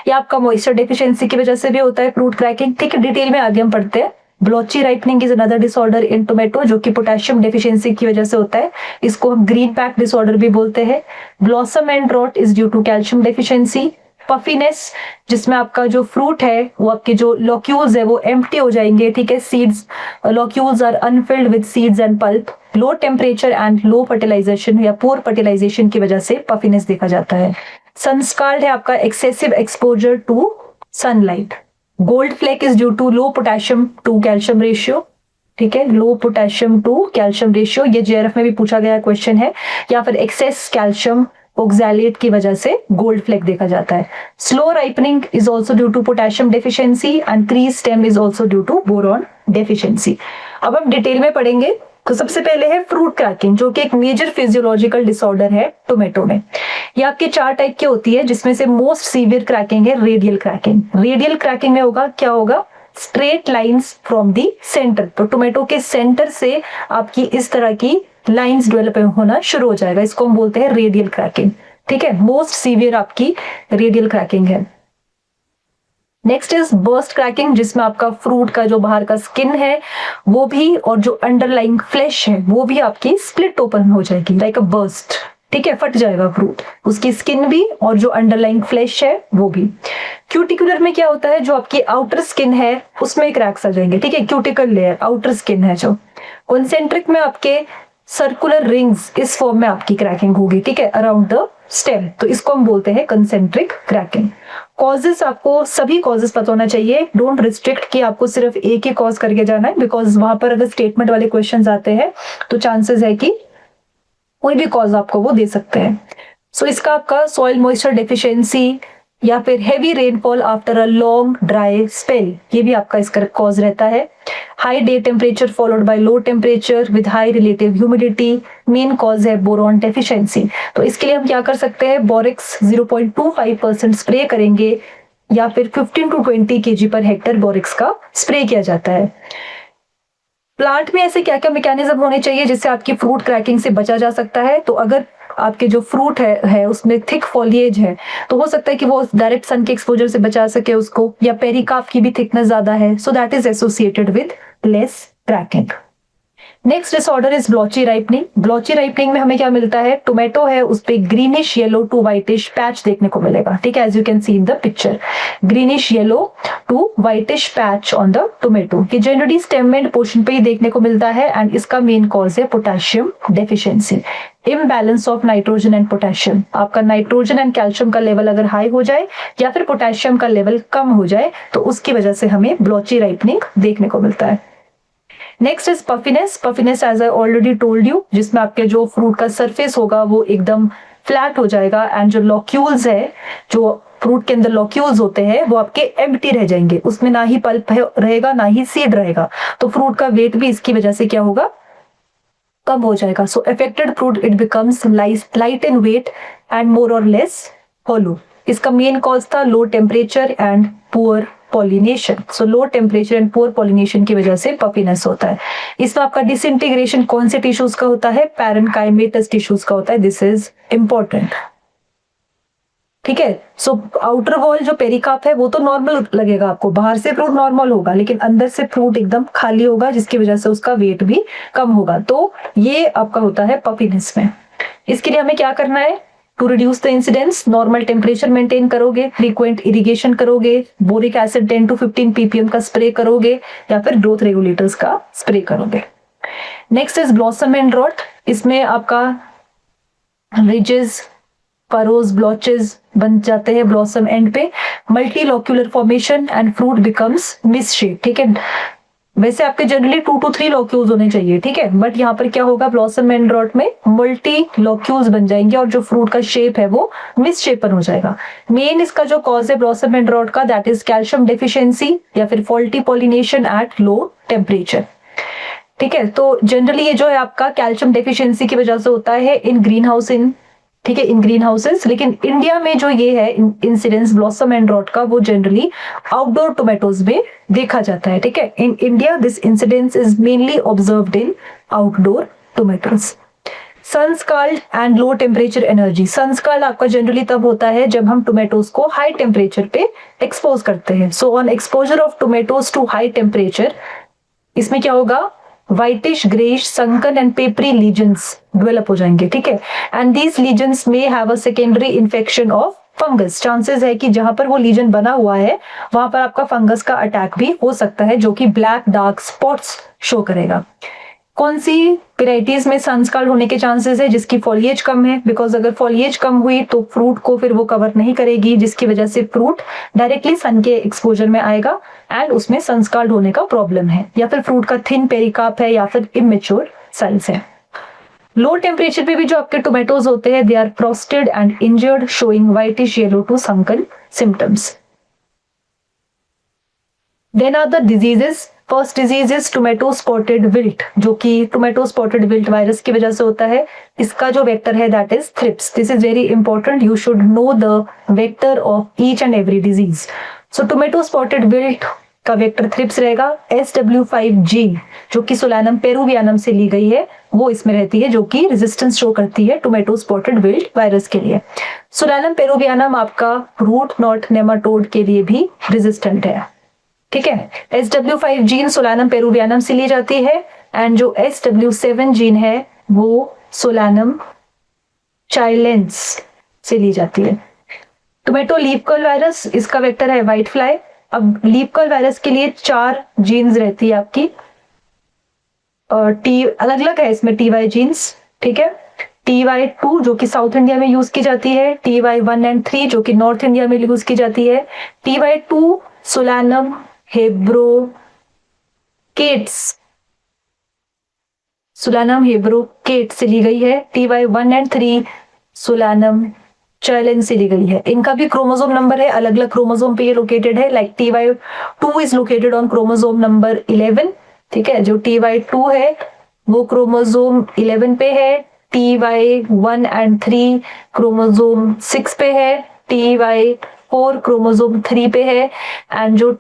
या आपका मॉइस्चर डेफिशिएंसी की वजह से भी होता है फ्रूट क्रैकिंग, ठीक है। डिटेल में आगे हम पढ़ते हैं। Blotchy ripening is another disorder in tomato जो कि पोटेशियम डेफिशिएंसी की वजह से होता है, इसको हम ग्रीन पैक डिसऑर्डर भी बोलते हैं। Blossom end rot is due to calcium deficiency. Puffiness जिसमें आपका जो फ्रूट है वो आपके जो लॉक्यूल्स है वो एम्प्टी हो जाएंगे, ठीक है, seeds locules are unfilled with seeds and pulp. Low temperature and low fertilization या पुअर फर्टिलाइजेशन की वजह से पफिनेस देखा जाता है। सनस्काल्ड है आपका excessive exposure to sunlight. Gold fleck is due to low potassium to calcium ratio, ठीक है, low potassium to calcium ratio, ये JRF में भी पूछा गया क्वेश्चन है। या फिर एक्सेस कैल्शियम ऑक्सैलेट की वजह से गोल्ड फ्लेक देखा जाता है। Slow ripening is also due to potassium deficiency and crease stem is also due to boron deficiency. अब हम डिटेल में पढ़ेंगे। तो सबसे पहले है फ्रूट क्रैकिंग जो कि एक मेजर फिजियोलॉजिकल डिसऑर्डर है टोमेटो में। ये आपके 4 टाइप की होती है जिसमें से मोस्ट सीवियर क्रैकिंग है रेडियल क्रैकिंग। रेडियल क्रैकिंग में होगा क्या होगा? Straight lines from the centre. तो टोमेटो के सेंटर से आपकी इस तरह की लाइंस डेवलप होना शुरू हो जाएगा, इसको हम बोलते हैं रेडियल क्रैकिंग, ठीक है। मोस्ट सीवियर आपकी रेडियल क्रैकिंग है। नेक्स्ट इज बर्स्ट क्रैकिंग जिसमें आपका फ्रूट का जो बाहर का स्किन है वो भी और जो अंडरलाइंग फ्लैश है वो भी आपकी स्प्लिट ओपन हो जाएगी लाइक अ बर्स्ट, ठीक है, फट जाएगा फ्रूट, उसकी स्किन भी और जो अंडरलाइंग फ्लैश है वो भी। क्यूटिकुलर में क्या होता है? जो आपकी आउटर स्किन है उसमें क्रैक्स आ जाएंगे, ठीक है, क्यूटिकल लेयर आउटर स्किन है जो। कॉन्सेंट्रिक में आपके सर्कुलर रिंग्स इस फॉर्म में आपकी क्रैकिंग होगी, ठीक है, अराउंड द स्टेम, तो इसको हम बोलते हैं कंसेंट्रिक क्रैकिंग। कॉजेस आपको सभी कॉजेस पता होना चाहिए, डोंट रिस्ट्रिक्ट कि आपको सिर्फ एक ही कॉज करके जाना है, बिकॉज वहां पर अगर स्टेटमेंट वाले क्वेश्चंस आते हैं तो चांसेस है कि कोई भी कॉज आपको वो दे सकते हैं। सो इसका आपका सॉइल मॉइस्चर डेफिशिएंसी या फिर heavy rainfall after a long dry spell, ये भी आपका इसका कॉज रहता है। High day temperature followed by low temperature with high relative humidity, main cause है बोरॉन डेफिशिएंसी। तो इसके लिए हम क्या कर सकते हैं? बोरेक्स 0.25% स्प्रे करेंगे या फिर 15 to 20 kg per hectare borax का स्प्रे किया जाता है। प्लांट में ऐसे क्या क्या मैकेनिज्म होने चाहिए जिससे आपकी फ्रूट क्रैकिंग से बचा जा सकता है? तो अगर आपके जो फ्रूट है उसमें थिक फॉलिएज है तो हो सकता है कि वो डायरेक्ट सन के एक्सपोजर से बचा सके उसको, या पेरिकार्प की भी थिकनेस ज्यादा है, so that is associated with less cracking. Next disorder is blotchy ripening. Blotchy ripening में हमें क्या मिलता है? टोमेटो है उस पे greenish yellow to whitish patch देखने को मिलेगा, ठीक है, as you can see in the picture, greenish yellow to whitish patch on the tomato. ये जनरली स्टेम एंड पोर्शन पे ही देखने को मिलता है एंड इसका मेन कॉज है potassium deficiency, imbalance of nitrogen and potassium. आपका नाइट्रोजन एंड कैल्शियम का लेवल अगर हाई हो जाए या फिर पोटेशियम का लेवल कम हो जाए तो उसकी वजह से हमें ब्लॉची राइपनिंग देखने को मिलता है। Next is puffiness. Puffiness as I already told you, जिसमें आपके जो फ्रूट का सरफेस होगा वो एकदम फ्लैट हो जाएगा एंड जो लॉक्यूल्स है, जो फ्रूट के अंदर लॉक्यूल्स होते हैं वो आपके एम्प्टी रह जाएंगे, उसमें ना ही पल्प रहेगा ना ही सीड रहेगा, तो फ्रूट का वेट भी इसकी वजह से क्या होगा? कम हो जाएगा। So affected fruit it becomes light in weight and more और लेस हॉलो। इसका मेन कॉज था low temperature and poor pollination. So low temperature and poor pollination की वजह से पफिनेस होता है। इसमें आपका डिसइंटीग्रेशन कौन से टिश्यूज का होता है? पैरेन्काइमेटस टिश्यूज का होता है। दिस इज इंपॉर्टेंट, ठीक है। सो आउटर वॉल जो पेरिकार्प है वो तो नॉर्मल लगेगा आपको, बाहर से फ्रूट नॉर्मल होगा लेकिन अंदर से फ्रूट एकदम खाली होगा जिसकी वजह से उसका वेट भी कम होगा। तो ये आपका होता है पफिनेस में। इसके लिए हमें क्या करना है? To reduce the incidence, normal temperature maintain करोगे, फ्रीक्वेंट इरिगेशन करोगे, बोरिक एसिड 10 to 15 ppm का स्प्रे करोगे या फिर ग्रोथ रेगुलेटर्स का स्प्रे करोगे। Next is blossom end rot. इसमें आपका रिजेस, फरोज, ब्लॉचेस बन जाते हैं ब्लॉसम एंड पे, multi locular formation and fruit becomes misshape, ठीक है। वैसे आपके जनरली 2 to 3 लॉक्यूल्स होने चाहिए, ठीक है, बट यहाँ पर क्या होगा? ब्लॉसम एंड रॉट में मल्टी लॉक्यूल्स बन जाएंगे और जो फ्रूट का शेप है वो मिस शेपन हो जाएगा। मेन इसका जो कॉज है ब्लॉसम एंड रॉट का, दैट इज कैल्शियम डेफिशिएंसी या फिर faulty pollination at low temperature, ठीक है। तो जनरली ये जो है आपका कैल्शियम डेफिशिएंसी की वजह से होता है इन ग्रीन हाउस, ठीक है, इन ग्रीन हाउसेस। लेकिन इंडिया में जो ये है इंसिडेंस ब्लॉसम एंड रॉट का, वो जनरली आउटडोर टोमेटोज में देखा जाता है, ठीक है। In India this incidence is mainly observed in outdoor tomatoes. Sunscald and low temperature energy. Sunscald आपका जनरली तब होता है जब हम टोमेटोज को हाई टेम्परेचर पे एक्सपोज करते हैं। So on exposure of tomatoes to high temperature, इसमें क्या होगा? Whitish, greyish, sunken and papery lesions develop हो जाएंगे, ठीक है। एंड दीज लीजन्स में have a secondary infection of fungus. Chances है कि जहां पर वो लीजन बना हुआ है वहां पर आपका फंगस का अटैक भी हो सकता है, जो कि ब्लैक डार्क स्पॉट्स शो करेगा। कौन सी वेराइटीज में सनस्काल्ड होने के चांसेस है? जिसकी फॉलिएज कम है, बिकॉज अगर फॉलिएज कम हुई तो फ्रूट को फिर वो कवर नहीं करेगी, जिसकी वजह से फ्रूट डायरेक्टली सन के एक्सपोजर में आएगा एंड उसमें सनस्काल्ड होने का प्रॉब्लम है, या फिर फ्रूट का थिन पेरिकार्प है या फिर इमेच्योर साइज है। लो टेम्परेचर पे भी जो आपके टोमेटोज होते हैं, they are frosted and injured, showing whitish yellow to sunken symptoms. Then are the diseases. First disease is tomato spotted wilt, जो कि टोमेटो स्पॉटेड विल्ट वायरस की वजह से होता है। इसका जो वेक्टर है that is thrips. This is very important, you should know the vector of each and every disease. So tomato spotted wilt का वेक्टर थ्रिप्स रहेगा। SW5G जो कि सोलानम पेरुवियनम से ली गई है, वो इसमें रहती है, जो कि रेजिस्टेंस शो करती है टोमेटो स्पॉटेड विल्ट वायरस के लिए। सोलानम पेरुवियनम आपका रूट नॉट नेमाटोड के लिए भी रेजिस्टेंट है, ठीक है। SW5 जीन सोलानम पेरुवियनम से ली जाती है एंड जो SW7 जीन है वो सोलानम चाइलेंस से ली जाती है। टोमेटो लीफ कर्ल वायरस, इसका वेक्टर है व्हाइट फ्लाई। अब लीफ कर्ल वायरस के लिए 4 जीन्स रहती है आपकी, टी अलग अलग है इसमें TY जीन्स, ठीक है। TY2 जो कि साउथ इंडिया में यूज की जाती है, TY1 एंड 3 जो कि नॉर्थ इंडिया में यूज की जाती है। TY2 सोलानम हेब्रोकेट्स, सोलानम हेब्रोकेट से ली गई है। TY1 एंड 3 सोलानम चाइलेंस से ली गई है। इनका भी क्रोमोसोम नंबर है, अलग अलग क्रोमोसोम पे ये लोकेटेड है। Like TY2 is located on chromosome number 11, ठीक है। जो TY2 है वो क्रोमोसोम 11 पे है। TY1 एंड 3 क्रोमोसोम 6 पे है। TY4 4 क्रोमोसोम 3 पे है, एंड जो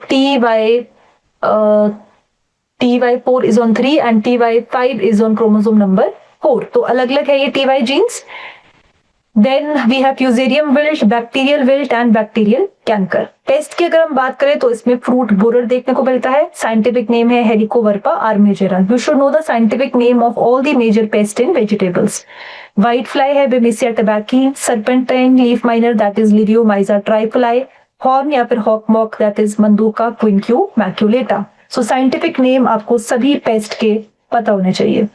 TY4 is on 3 and TY5 is on chromosome number 4. तो अलग अलग है ये TY genes. Then we have fusarium wilt, bacterial wilt and bacterial canker. Paste की अगर हम बात करें तो इसमें फ्रूट बोरर देखने को मिलता है. साइंटिफिक नेम है Helicoverpa आर्मेजेरा. You should know the scientific name of all the major pests in vegetables. White fly है Bemisia tabaci, serpentine leaf miner that is Liriomyza trifoli, horn या फिर hawkmoth that is Manduca quinquemaculata. So scientific name आपको सभी paste के पता होने चाहिए.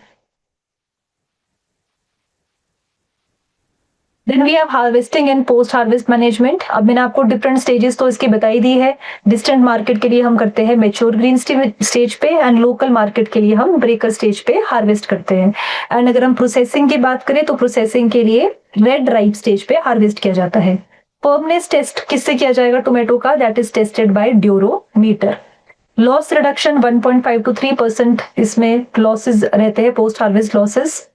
Then we have harvesting and post harvest management. अब मैंने आपको डिफरेंट स्टेजेस तो इसकी बताई दी है. डिस्टेंट मार्केट के लिए हम करते हैं मेच्योर ग्रीन स्टेज पे, एंड लोकल मार्केट के लिए हम ब्रेकर स्टेज पे हार्वेस्ट करते हैं. एंड अगर हम प्रोसेसिंग की बात करें तो प्रोसेसिंग के लिए रेड राइप स्टेज पे हार्वेस्ट किया जाता है. फर्मनेस टेस्ट किससे किया जाएगा टोमेटो का? That is tested by durometer. Loss reduction 1.5 to 3% इसमें लॉसेस रहते हैं, post harvest losses.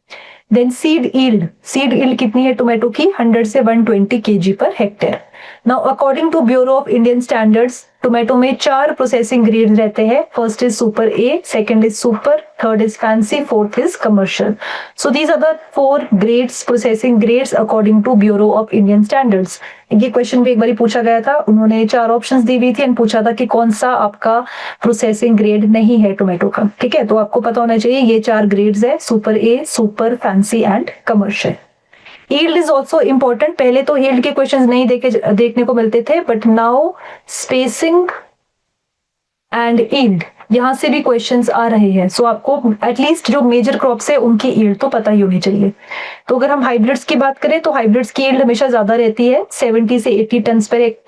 Then seed yield कितनी है टोमेटो की? 100 से 120 kg पर hectare. Now according to Bureau of Indian Standards tomato में 4 प्रोसेसिंग ग्रेड रहते हैं. First is super A, second is super, third is fancy, fourth is commercial. So these are the 4 grades, processing grades according to Bureau of Indian Standards. ये question भी एक बार पूछा गया था. उन्होंने 4 ऑप्शंस दी हुई थी एंड पूछा था कि कौन सा आपका प्रोसेसिंग ग्रेड नहीं है टोमेटो का. ठीक है, तो आपको पता होना चाहिए ये 4 ग्रेड्स है, super A, super, fancy and commercial. Yield is also important. पहले तो यील्ड के क्वेश्चंस नहीं देखने को मिलते थे, but now spacing and yield यहाँ से भी क्वेश्चंस आ रहे हैं. सो आपको एटलीस्ट जो मेजर क्रॉप्स है उनकी यील्ड तो पता ही होनी चाहिए. तो अगर हम हाइब्रिड्स की बात करें तो हाइब्रिड्स की यील्ड हमेशा ज्यादा रहती है, 70 से 80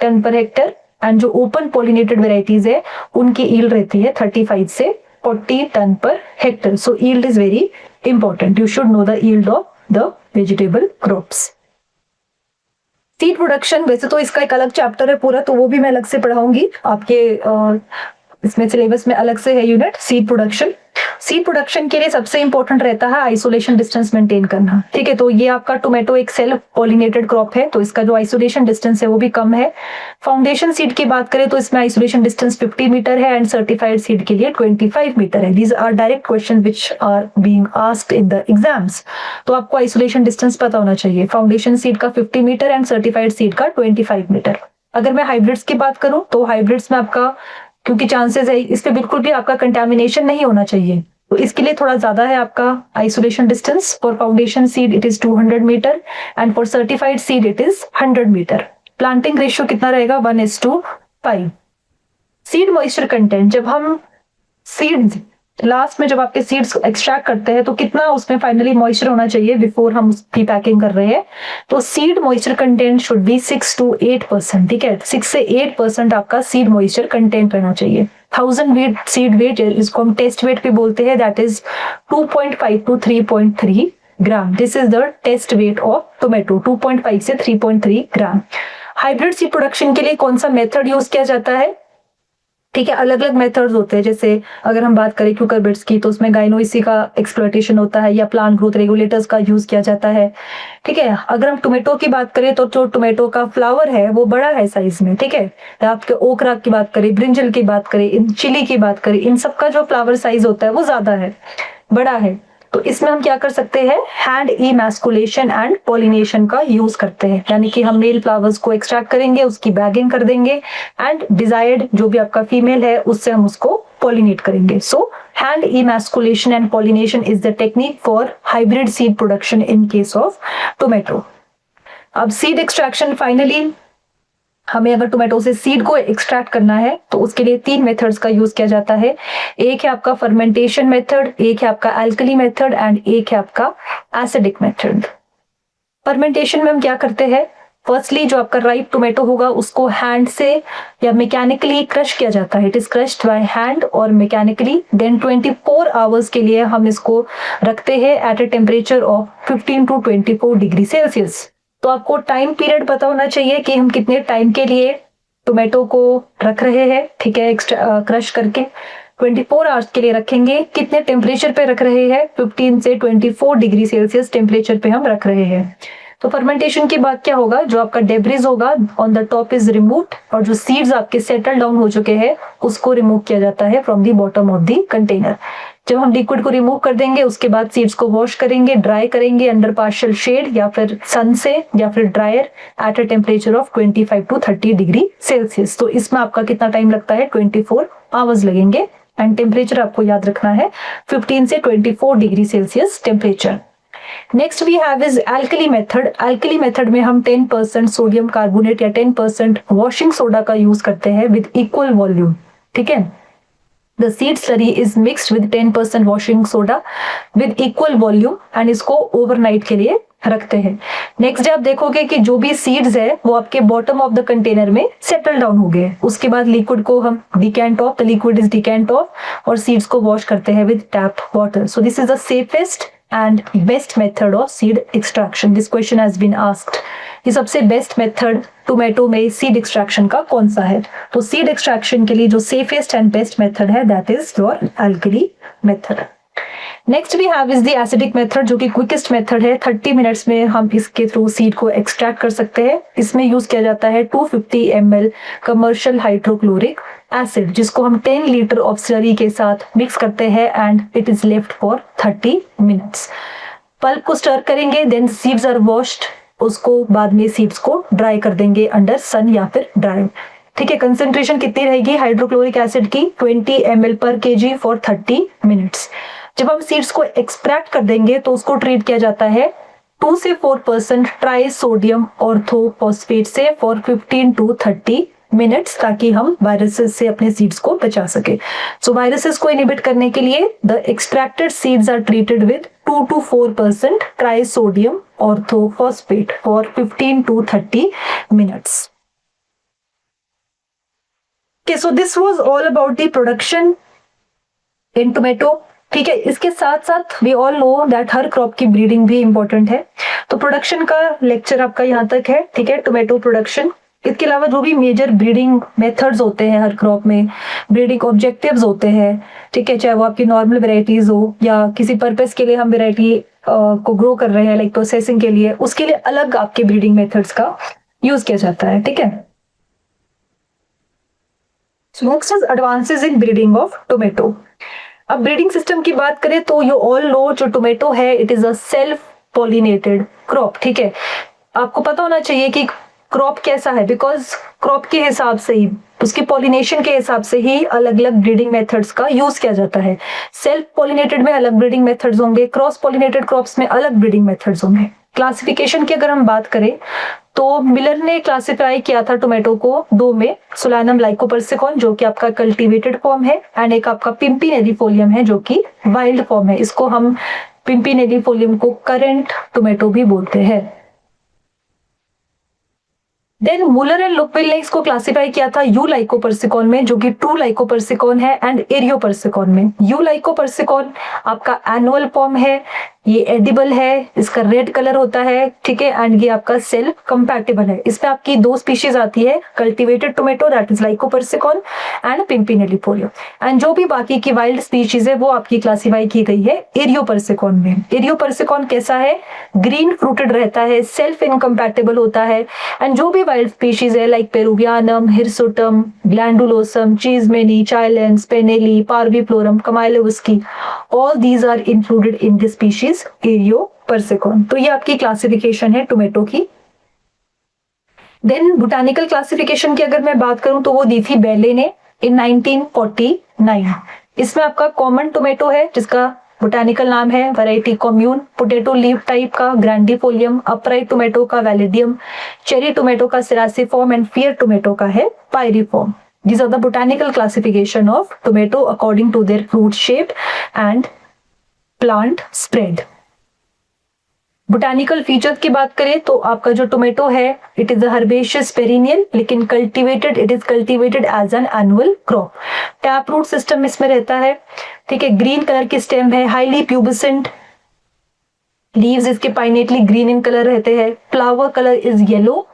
टन पर हेक्टर. एंड जो ओपन पॉलिनेटेड वेराइटीज है उनकी यील्ड रहती है 35 से 40 टन पर hectare. So yield is very important. You should know the yield of the vegetable crops. Seed production वैसे तो इसका एक अलग चैप्टर है पूरा, तो वो भी मैं अलग से पढ़ाऊंगी. आपके इसमें सिलेबस में अलग से है unit seed production. Seed production के लिए सबसे इंपॉर्टेंट रहता है आइसोलेशन डिस्टेंस मेंटेन करना. ठीक है, तो ये आपका टोमेटो एक सेल्फ पॉलिनेटेड क्रॉप है, तो इसका जो आइसोलेशन डिस्टेंस है वो भी कम है. फाउंडेशन सीड की बात करें तो इसमें आइसोलेशन डिस्टेंस 50 मीटर है एंड सर्टिफाइड सीड के लिए 25 मीटर है. These are direct question which are being asked in the exams. तो आपको आइसोलेशन डिस्टेंस पता होना चाहिए. फाउंडेशन सीड का 50 मीटर एंड सर्टिफाइड सीड का 25 मीटर. अगर मैं हाइब्रिड्स की बात करूं तो हाइब्रिड्स में आपका क्योंकि चांसेस है इस पे बिल्कुल भी आपका कंटामिनेशन नहीं होना चाहिए, तो इसके लिए थोड़ा ज्यादा है आपका isolation distance. For foundation seed it is 200 metre and for certified seed it is 100 metre. Planting ratio कितना रहेगा? 1:5. सीड मॉइस्चर कंटेंट, जब हम सीड्स लास्ट में जब आपके सीड्स एक्सट्रैक्ट करते हैं तो कितना उसमें फाइनली मॉइस्चर होना चाहिए बिफोर हम उसकी पैकिंग कर रहे हैं? तो seed moisture content should be 6 to 8%. ठीक है, 6 से 8% आपका सीड मॉइस्चर कंटेंट रहना चाहिए. 1000 वेट सीड वेट, इसको हम टेस्ट वेट भी बोलते हैं, that is 2.5 to 3.3 gram. This is the test weight of tomato, 2.5 से 3.3 ग्राम. हाइब्रिड सीड प्रोडक्शन के लिए कौन सा मेथड यूज किया जाता है? ठीक है, अलग अलग मेथड्स होते हैं. जैसे अगर हम बात करें क्यूकरबिट्स की तो उसमें गाइनोइसी का एक्सप्लॉयटेशन होता है या प्लांट ग्रोथ रेगुलेटर्स का यूज किया जाता है. ठीक है, अगर हम टोमेटो की बात करें तो जो टोमेटो का फ्लावर है वो बड़ा है साइज में. ठीक है, आपके ओकरा की बात करें, ब्रिंजल की बात करें, इन चिली की बात करें, इन सब का जो फ्लावर साइज होता है वो ज्यादा है, बड़ा है. तो इसमें हम क्या कर सकते हैं? हैंड इमैस्कुलेशन एंड पॉलिनेशन का यूज करते हैं. यानी कि हम मेल फ्लावर्स को एक्सट्रैक्ट करेंगे, उसकी बैगिंग कर देंगे एंड डिजायर्ड जो भी आपका फीमेल है उससे हम उसको पॉलिनेट करेंगे. सो hand emasculation and pollination is the technique for hybrid seed production in case of tomato. अब सीड एक्सट्रैक्शन, फाइनली हमें अगर टोमेटो से सीड को एक्सट्रैक्ट करना है तो उसके लिए 3 मेथड्स का यूज किया जाता है. एक है आपका फर्मेंटेशन मेथड, एक है आपका अल्कली मेथड एंड एक है आपका एसिडिक मेथड. फर्मेंटेशन में हम क्या करते हैं? फर्स्टली जो आपका राइप टोमेटो होगा उसको हैंड से या मैकेनिकली क्रश किया जाता है. It is crushed by hand और मैकेनिकली. देन 24 आवर्स के लिए हम इसको रखते हैं at a temperature of 15 to 24 degree Celsius. तो आपको टाइम पीरियड पता होना चाहिए कि हम कितने टाइम के लिए टोमेटो को रख रहे हैं. ठीक है, क्रश करके 24 आवर्स के लिए रखेंगे. कितने टेम्परेचर पे रख रहे हैं? 15 से 24 डिग्री सेल्सियस टेम्परेचर पे हम रख रहे हैं. तो फर्मेंटेशन के बाद क्या होगा, जो आपका डेब्रिज होगा on the top is removed और जो सीड्स आपके सेटल डाउन हो चुके हैं उसको रिमूव किया जाता है from the bottom of the container. जब हम लिक्विड को रिमूव कर देंगे उसके बाद सीड्स को वॉश करेंगे, ड्राई करेंगे अंडर पार्शियल शेड या फिर सन से या फिर dryer at a temperature of 25 to 30 degree Celsius. तो इसमें आपका कितना टाइम लगता है, 24 आवर्स लगेंगे एंड टेम्परेचर आपको याद रखना है 15 से 24 degree Celsius temperature. Next we have is alkali method. Alkali method में हम 10% सोडियम कार्बोनेट या 10% वॉशिंग सोडा का यूज करते हैं विद इक्वल वॉल्यूम। ठीक है, The seed slurry is mixed with 10% washing soda with equal volume and इसको overnight के लिए रखते हैं। नेक्स्ट डे आप देखोगे कि जो भी सीड्स है वो आपके बॉटम ऑफ द कंटेनर में सेटल डाउन हो गए। उसके बाद लिक्विड को हम decant off, the liquid is decant off और सीड्स को वॉश करते हैं with tap water. So this is the safest and best method of seed extraction. This question has been asked, ये सबसे बेस्ट मेथड टोमेटो में seed extraction का कौन सा है? तो सीड एक्सट्रैक्शन के लिए जो सेफेस्ट एंड बेस्ट मेथड है that is your alkali method. Next we have is the acidic method, जो कि क्विकेस्ट मेथड है। 30 मिनट्स में हम इसके थ्रू सीड को एक्सट्रैक्ट कर सकते हैं। इसमें यूज किया जाता है 250 ml कमर्शियल हाइड्रोक्लोरिक एसिड, जिसको हम 10 लीटर ऑफ स्लरी के साथ मिक्स करते हैं and it is left for 30 minutes. Pulp को स्टर करेंगे, देन सीड्स आर वॉश्ड, उसको बाद में सीड्स को ड्राई कर देंगे अंडर सन या फिर ड्राई। ठीक है, कंसेंट्रेशन कितनी रहेगी हाइड्रोक्लोरिक एसिड की, 20 ml पर kg फॉर 30 मिनट्स। जब हम सीड्स को एक्सट्रैक्ट कर देंगे तो उसको ट्रीट किया जाता है 2 से 4% ट्राई सोडियम ऑर्थोफॉस्फेट से फॉर 15 to 30 मिनट्स, ताकि हम वायरसेस से अपने सीड्स को बचा सके। सो वायरसेस को इनहिबिट करने के लिए the extracted seeds are treated with 2 to 4% trisodium orthophosphate for 15 to 30 minutes. Okay, so this was all about the production in tomato. ठीक है, इसके साथ साथ वी ऑल नो दैट हर क्रॉप की ब्रीडिंग भी इंपॉर्टेंट है। तो प्रोडक्शन का लेक्चर आपका यहाँ तक है। ठीक है, टोमेटो प्रोडक्शन, इसके अलावा जो भी मेजर ब्रीडिंग मेथड्स होते हैं हर क्रॉप में, ब्रीडिंग ऑब्जेक्टिव्स होते हैं। ठीक है, चाहे वो आपकी नॉर्मल वेराइटीज हो या किसी पर्पस के लिए हम वेराइटी को ग्रो कर रहे हैं लाइक प्रोसेसिंग के लिए, उसके लिए अलग आपके ब्रीडिंग मेथड्स का यूज किया जाता है। ठीक है, next is advances in breeding of tomato. अब ब्रीडिंग सिस्टम की बात करें तो यू ऑल नो जो टोमेटो है it is a self pollinated crop. ठीक है, आपको पता होना चाहिए कि क्रॉप कैसा है, बिकॉज क्रॉप के हिसाब से ही, उसकी पॉलिनेशन के हिसाब से ही अलग अलग ब्रीडिंग मेथड्स का यूज किया जाता है। सेल्फ पॉलिनेटेड में अलग ब्रीडिंग मेथड्स होंगे, क्रॉस पॉलिनेटेड क्रॉप्स में अलग ब्रीडिंग मेथड्स होंगे। क्लासिफिकेशन की अगर हम बात करें तो मिलर ने क्लासिफाई किया था टोमेटो को दो में, सोलानम लाइकोपर्सिकॉन जो कि आपका कल्टीवेटेड फॉर्म है एंड एक आपका पिम्पिनेलिफोलियम है जो कि वाइल्ड फॉर्म है। इसको हम पिम्पिनेलिफोलियम को करंट टोमेटो भी बोलते हैं। देन मुलर एंड लुकविल ने इसको क्लासिफाई किया था यू लाइकोपर्सिकॉन में जो कि ट्रू लाइकोपर्सिकॉन है एंड एरियोपर्सिकॉन में। यू लाइकोपर्सिकॉन आपका एनुअल फॉर्म है, ये एडिबल है, इसका रेड कलर होता है। ठीक है, एंड ये आपका सेल्फ कंपैटिबल है। इसमें आपकी दो स्पीशीज आती है, cultivated tomato that is lycopersicon and pimpinellifolium, and जो भी बाकी की वाइल्ड स्पीशीज है वो आपकी क्लासिफाई की गई है एरियोपर्सिकॉन में। एरियोपर्सिकॉन कैसा है, ग्रीन फ्रूटेड रहता है, सेल्फ इनकम्पैटिबल होता है, एंड जो भी वाइल्ड स्पीशीज है like peruvianum, hirsutum, glandulosum, cheesmaniae, chilense, pennellii, parviflorum, chmielewskii, all these are included in this species eriopersicon. तो ये आपकी क्लासिफिकेशन है टोमेटो की। देन बोटानिकल क्लासिफिकेशन की अगर मैं बात करूं तो वो दी थी बेले ने इन 1949। इसमें आपका कॉमन टोमेटो है जिसका बोटानिकल नाम है variety commune, potato leaf type का ग्रैंडिफोलियम, अपराइट टोमेटो का वैलिडियम, चेरी टोमेटो का सिरासिफॉर्म एंड फियर टोमेटो का है पायरिफॉर्म। These are the botanical classification of tomato according to their fruit shape and plant spread. Botanical features की बात करें तो आपका जो टोमेटो है it is a herbaceous perennial, लेकिन it is cultivated as an annual crop. Tap root system इसमें रहता है। ठीक है, ग्रीन कलर की स्टेम है, हाईली प्यूबिसेंट, लीव्स इसके पाइनेटली ग्रीन इन कलर रहते हैं, flower colour is yellow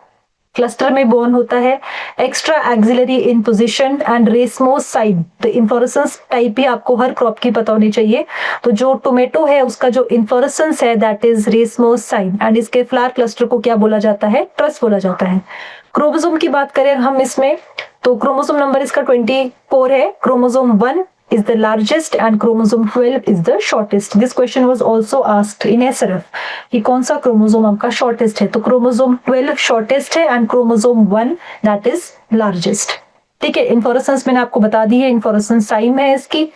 cluster में बोर्न होता है, extra axillary in position and racemose side. तो इन्फ्लोरेसेंस टाइप भी आपको हर क्रॉप की पता होनी चाहिए। तो जो टोमेटो है उसका जो इन्फ्लोरेसेंस है that is racemose side and इसके फ्लावर क्लस्टर को क्या बोला जाता है, ट्रस बोला जाता है। क्रोमोसोम की बात करें हम इसमें, तो क्रोमोसोम नंबर इसका 24 है। Chromosome 1 is the largest and chromosome 12 is the shortest. This question was also asked in SRF कि कौन सा क्रोमोसोम आपका शॉर्टेस्ट है। तो क्रोमोसोम 12 शॉर्टेस्ट है and chromosome 1 that is largest. ठीक है, इन्फ्लोरेसेंस मैंने आपको बता दी है, इन्फ्लोरेसेंस टाइम है इसकी।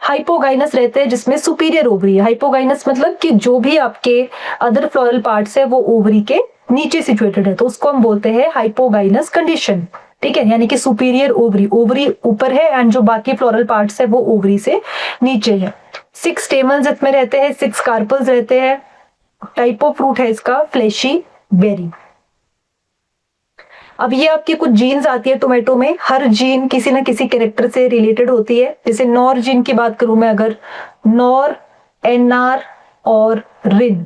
हाइपोगाइनस रहते हैं जिसमें सुपीरियर ओवरी है। हाइपोगाइनस मतलब कि जो भी आपके अदर फ्लोरल पार्ट्स है वो ओवरी के नीचे सिचुएटेड है, तो उसको हम बोलते हैं हाइपोगाइनस कंडीशन। ठीक है, यानी कि सुपीरियर ओवरी, ओवरी ऊपर है एंड जो बाकी फ्लोरल पार्ट्स है वो ओवरी से नीचे है। 6 स्टेमन्स इसमें रहते हैं, 6 कार्पल्स रहते हैं। टाइप ऑफ फ्रूट है इसका फ्लेशी बेरी। अब ये आपकी कुछ जीन्स आती है टोमेटो में, हर जीन किसी ना किसी कैरेक्टर से रिलेटेड होती है। जैसे नॉर जीन की बात करूं मैं, अगर नॉर, एनआर और रिन,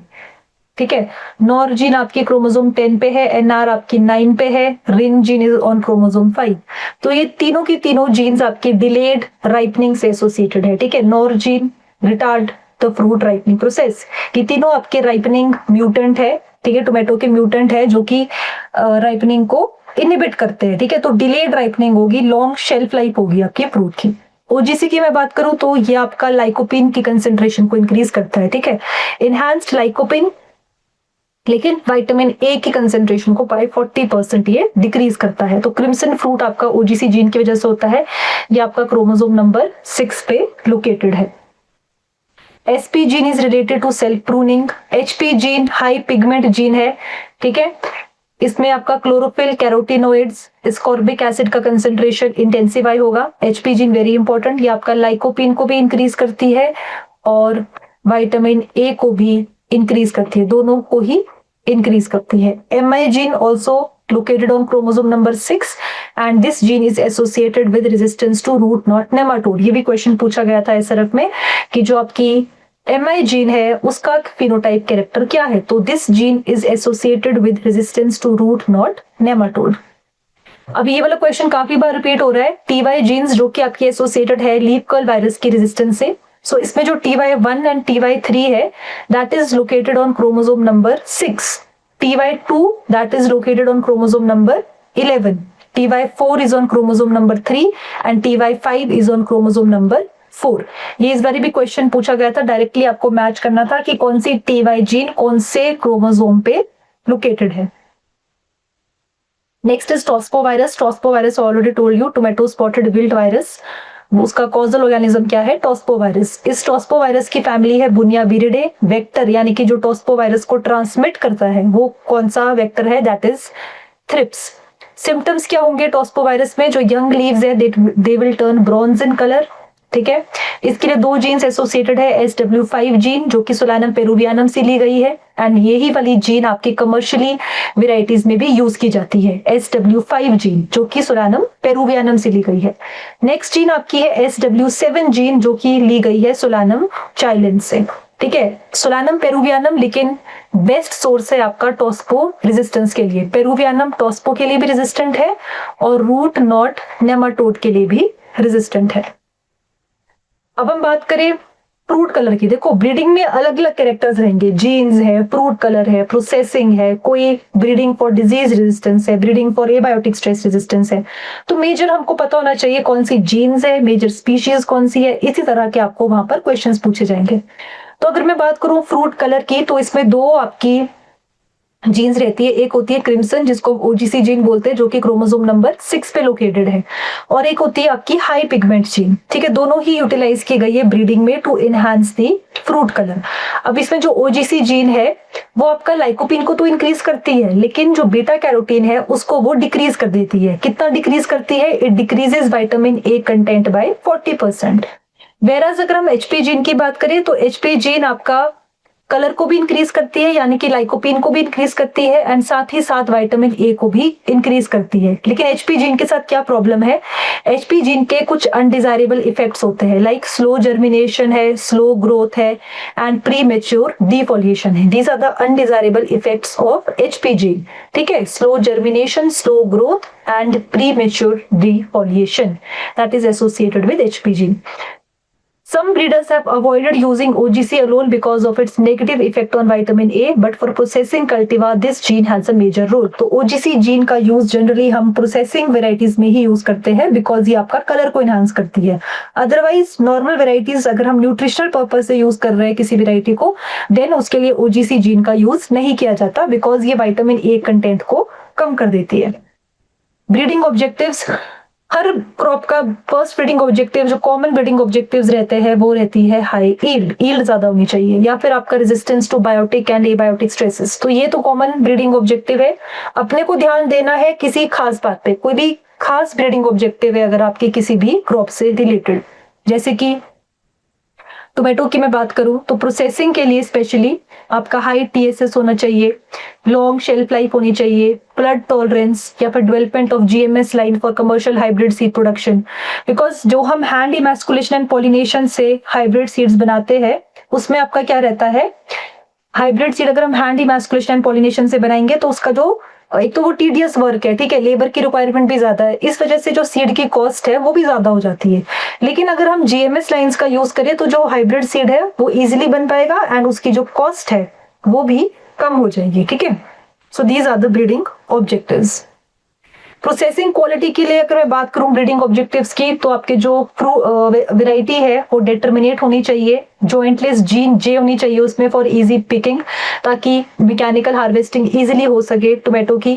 ठीक है, नॉर जीन आपकी क्रोमोसोम 10 पे है, एनआर आपकी 9 पे है, रिन जीन इज ऑन क्रोमोसोम 5। तो ये तीनों की तीनों जीन्स आपकी डिलेड राइपनिंग से एसोसिएटेड है। ठीक है, nor gene retard the fruit ripening process, ये तीनों आपके राइपनिंग म्यूटेंट है। ठीक है, टोमेटो के म्यूटेंट है जो कि राइपनिंग को इनहिबिट करते हैं। ठीक है, तो डिलेड राइपनिंग होगी, लॉन्ग शेल्फ लाइफ होगी आपके फ्रूट की। ओजीसी की मैं बात करूं तो ये आपका लाइकोपिन की कंसेंट्रेशन को इंक्रीज करता है। ठीक है, इनहैंस्ड लाइकोपिन, लेकिन विटामिन ए की कंसेंट्रेशन को बाय 40% ये डिक्रीज करता है। तो क्रिम्सन फ्रूट आपका ओजीसी जीन की वजह से होता है। ये आपका क्रोमोसोम नंबर 6 पे लोकेटेड है। SP gene is related to self pruning. HP gene high pigment gene है। ठीक है, इसमें आपका क्लोरोफिल, कैरोटिनोइड्स, स्कॉर्बिक एसिड का कंसेंट्रेशन इंटेंसिफाई होगा। एचपी जीन वेरी इंपॉर्टेंट, ये आपका लाइकोपिन को भी इंक्रीज करती है और विटामिन ए को भी इंक्रीज करती है, दोनों को ही इंक्रीज करती है। MI gene also located on chromosome number 6 and this gene is associated with resistance to root knot nematode। ये भी क्वेश्चन पूछा गया था SRF में कि जो आपकी एमआई जीन है उसका फिनोटाइप कैरेक्टर क्या है। तो this gene is associated with resistance to root knot nematode. अब ये वाला क्वेश्चन काफी बार रिपीट हो रहा है। टीवाई जीन्स जो कि आपकी एसोसिएटेड है लीफ कर्ल वायरस की रेजिस्टेंस से। सो इसमें जो TY1 एंड TY3 है that is located on chromosome number 6। TY2 that is located on chromosome number 11. TY4 is on chromosome number 3 and TY5 is on chromosome number 4। ये इस बार भी question पूछा गया था, डायरेक्टली आपको मैच करना था कि कौन सी TY जीन कौन से क्रोमोसोम पे लोकेटेड है। Next is tospo virus. Tospo virus already told you, tomato spotted wilt virus. उसका कॉजल ऑर्गेनिज्म क्या है, टॉस्पो वायरस। इस टॉस्पो वायरस की फैमिली है बुनियाविरिडे। वेक्टर यानी कि जो टॉस्पो वायरस को ट्रांसमिट करता है वो कौन सा वेक्टर है, दैट इज थ्रिप्स। सिम्टम्स क्या होंगे टॉस्पो वायरस में, जो यंग लीव्स है they will turn bronze in colour. ठीक है, इसके लिए 2 जीन्स एसोसिएटेड है, SW5 जीन जो कि सोलानम पेरुवियनम से ली गई है एंड यही वाली जीन आपकी कमर्शियली वेराइटीज में भी यूज की जाती है, SW5 जीन जो कि सोलानम पेरुवियनम से ली गई है। नेक्स्ट जीन आपकी है SW7 जीन जो कि ली गई है सोलानम चाइलेंस से। ठीक है, सोलानम पेरुवियनम लेकिन बेस्ट सोर्स है आपका टॉस्पो रेजिस्टेंस के लिए। पेरुवियनम टॉस्पो के लिए भी रेजिस्टेंट है और रूट नॉट नेमाटोड के लिए भी रेजिस्टेंट है। अब हम बात करें फ्रूट कलर की। देखो ब्रीडिंग में अलग अलग कैरेक्टर्स रहेंगे, जीन्स है, फ्रूट कलर है, प्रोसेसिंग है, कोई ब्रीडिंग फॉर डिजीज रेजिस्टेंस है, breeding for abiotic stress resistance है। तो मेजर हमको पता होना चाहिए कौन सी जीन्स है, मेजर स्पीशीज कौन सी है, इसी तरह के आपको वहां पर क्वेश्चंस पूछे जाएंगे। तो अगर मैं बात करूं फ्रूट कलर की तो इसमें 2 आपकी जीन्स रहती है। एक होती है क्रिम्सन जिसको ओजीसी जीन बोलते हैं जो कि क्रोमोसोम नंबर 6 पे लोकेटेड है, और एक होती है आपकी हाई पिगमेंट जीन। ठीक है, दोनों ही यूटिलाइज की गई है ब्रीडिंग में to enhance the fruit colour. अब इसमें जो ओजीसी जीन है वो आपका लाइकोपिन को तो इंक्रीज करती है लेकिन जो बीटा कैरोटीन है उसको वो डिक्रीज कर देती है। कितना डिक्रीज करती है, it decreases vitamin a content bye 40%। वेराज अगर हम एचपी जीन की बात करें तो एचपी जीन आपका कलर को भी इंक्रीज करती है, यानी कि लाइकोपीन को भी इंक्रीज करती है, एंड साथ ही साथ विटामिन ए को भी इंक्रीज करती है। लेकिन एचपी जीन के साथ क्या प्रॉब्लम है, एचपी जीन के कुछ अनडिजायरेबल इफेक्ट्स होते हैं, लाइक स्लो जर्मिनेशन है, स्लो ग्रोथ है, एंड प्री मेच्योर डिफोलिएशन है। These are the undesirable effects of HP gene. ठीक है, slow germination, slow growth and premature defoliation, that is associated with HP gene. Some breeders have avoided using OGC alone because of its negative effect on vitamin A, but for processing cultivar, this gene has a major role. तो OGC gene का use generally हम processing varieties में ही use करते हैं, because ये आपका colour को enhance करती है। अदरवाइज नॉर्मल वेराइटीज अगर हम न्यूट्रिशनल पर्पज से यूज कर रहे हैं किसी वेराइटी को, देन उसके लिए OGC जीन का यूज नहीं किया जाता, बिकॉज ये विटामिन ए कंटेंट को कम कर देती है। ब्रीडिंग ऑब्जेक्टिव्स, हर क्रॉप का फर्स्ट ब्रीडिंग ऑब्जेक्टिव जो कॉमन ब्रीडिंग ऑब्जेक्टिव्स रहते हैं वो रहती है हाई ईल्ड ज्यादा होनी चाहिए, या फिर आपका resistance to biotic and abiotic stresses. तो ये तो कॉमन ब्रीडिंग ऑब्जेक्टिव है। अपने को ध्यान देना है किसी खास बात पे, कोई भी खास ब्रीडिंग ऑब्जेक्टिव है अगर आपके किसी भी क्रॉप से रिलेटेड, जैसे कि टोमेटो की मैं बात करूं तो प्रोसेसिंग के लिए स्पेशली आपका हाई टीएसएस होना चाहिए, लॉन्ग शेल्फ लाइफ होनी चाहिए, फ्लड टॉलरेंस, या फिर development of GMS line for commercial hybrid seed production. Because जो हम हैंड इमैस्कुलेशन एंड पॉलिनेशन से हाइब्रिड सीड्स बनाते हैं उसमें आपका क्या रहता है, हाइब्रिड सीड अगर हम हैंड इमैस्कुलेशन एंड पॉलिनेशन से बनाएंगे तो उसका जो एक तो वो टीडियस वर्क है, ठीक है, लेबर की रिक्वायरमेंट भी ज्यादा है, इस वजह से जो सीड की कॉस्ट है वो भी ज्यादा हो जाती है। लेकिन अगर हम जीएमएस लाइंस का यूज करें तो जो हाइब्रिड सीड है वो इजीली बन पाएगा एंड उसकी जो कॉस्ट है वो भी कम हो जाएगी। ठीक है, so these are the breeding objectives. Processing quality के लिए अगर मैं बात करूं ब्रीडिंग ऑब्जेक्टिव्स की, तो आपके जो वेराइटी है वो डिटर्मिनेट होनी चाहिए, जॉइंटलेस जीन जे होनी चाहिए उसमें फॉर इजी पिकिंग, ताकि मैकेनिकल हार्वेस्टिंग इजीली हो सके टोमेटो की।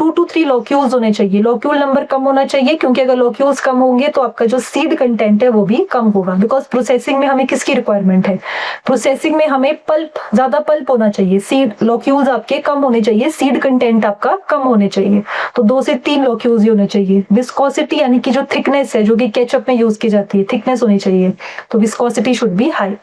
2 to 3 लॉक्यूल्स होने चाहिए, लॉक्यूल नंबर कम होना चाहिए, क्योंकि अगर लॉक्यूल्स कम होंगे तो आपका जो सीड कंटेंट है वो भी कम होगा। बिकॉज प्रोसेसिंग में हमें किसकी रिक्वायरमेंट है, प्रोसेसिंग में हमें पल्प, ज्यादा पल्प होना चाहिए, सीड लॉक्यूल्स आपके कम होने चाहिए, सीड कंटेंट आपका कम होने चाहिए। तो 2 से 3 लॉक्यूल्स ही होने चाहिए। विस्कोसिटी यानी कि जो थिकनेस है, जो कि केचप में यूज की जाती है, थिकनेस होनी चाहिए, तो viscosity should be high.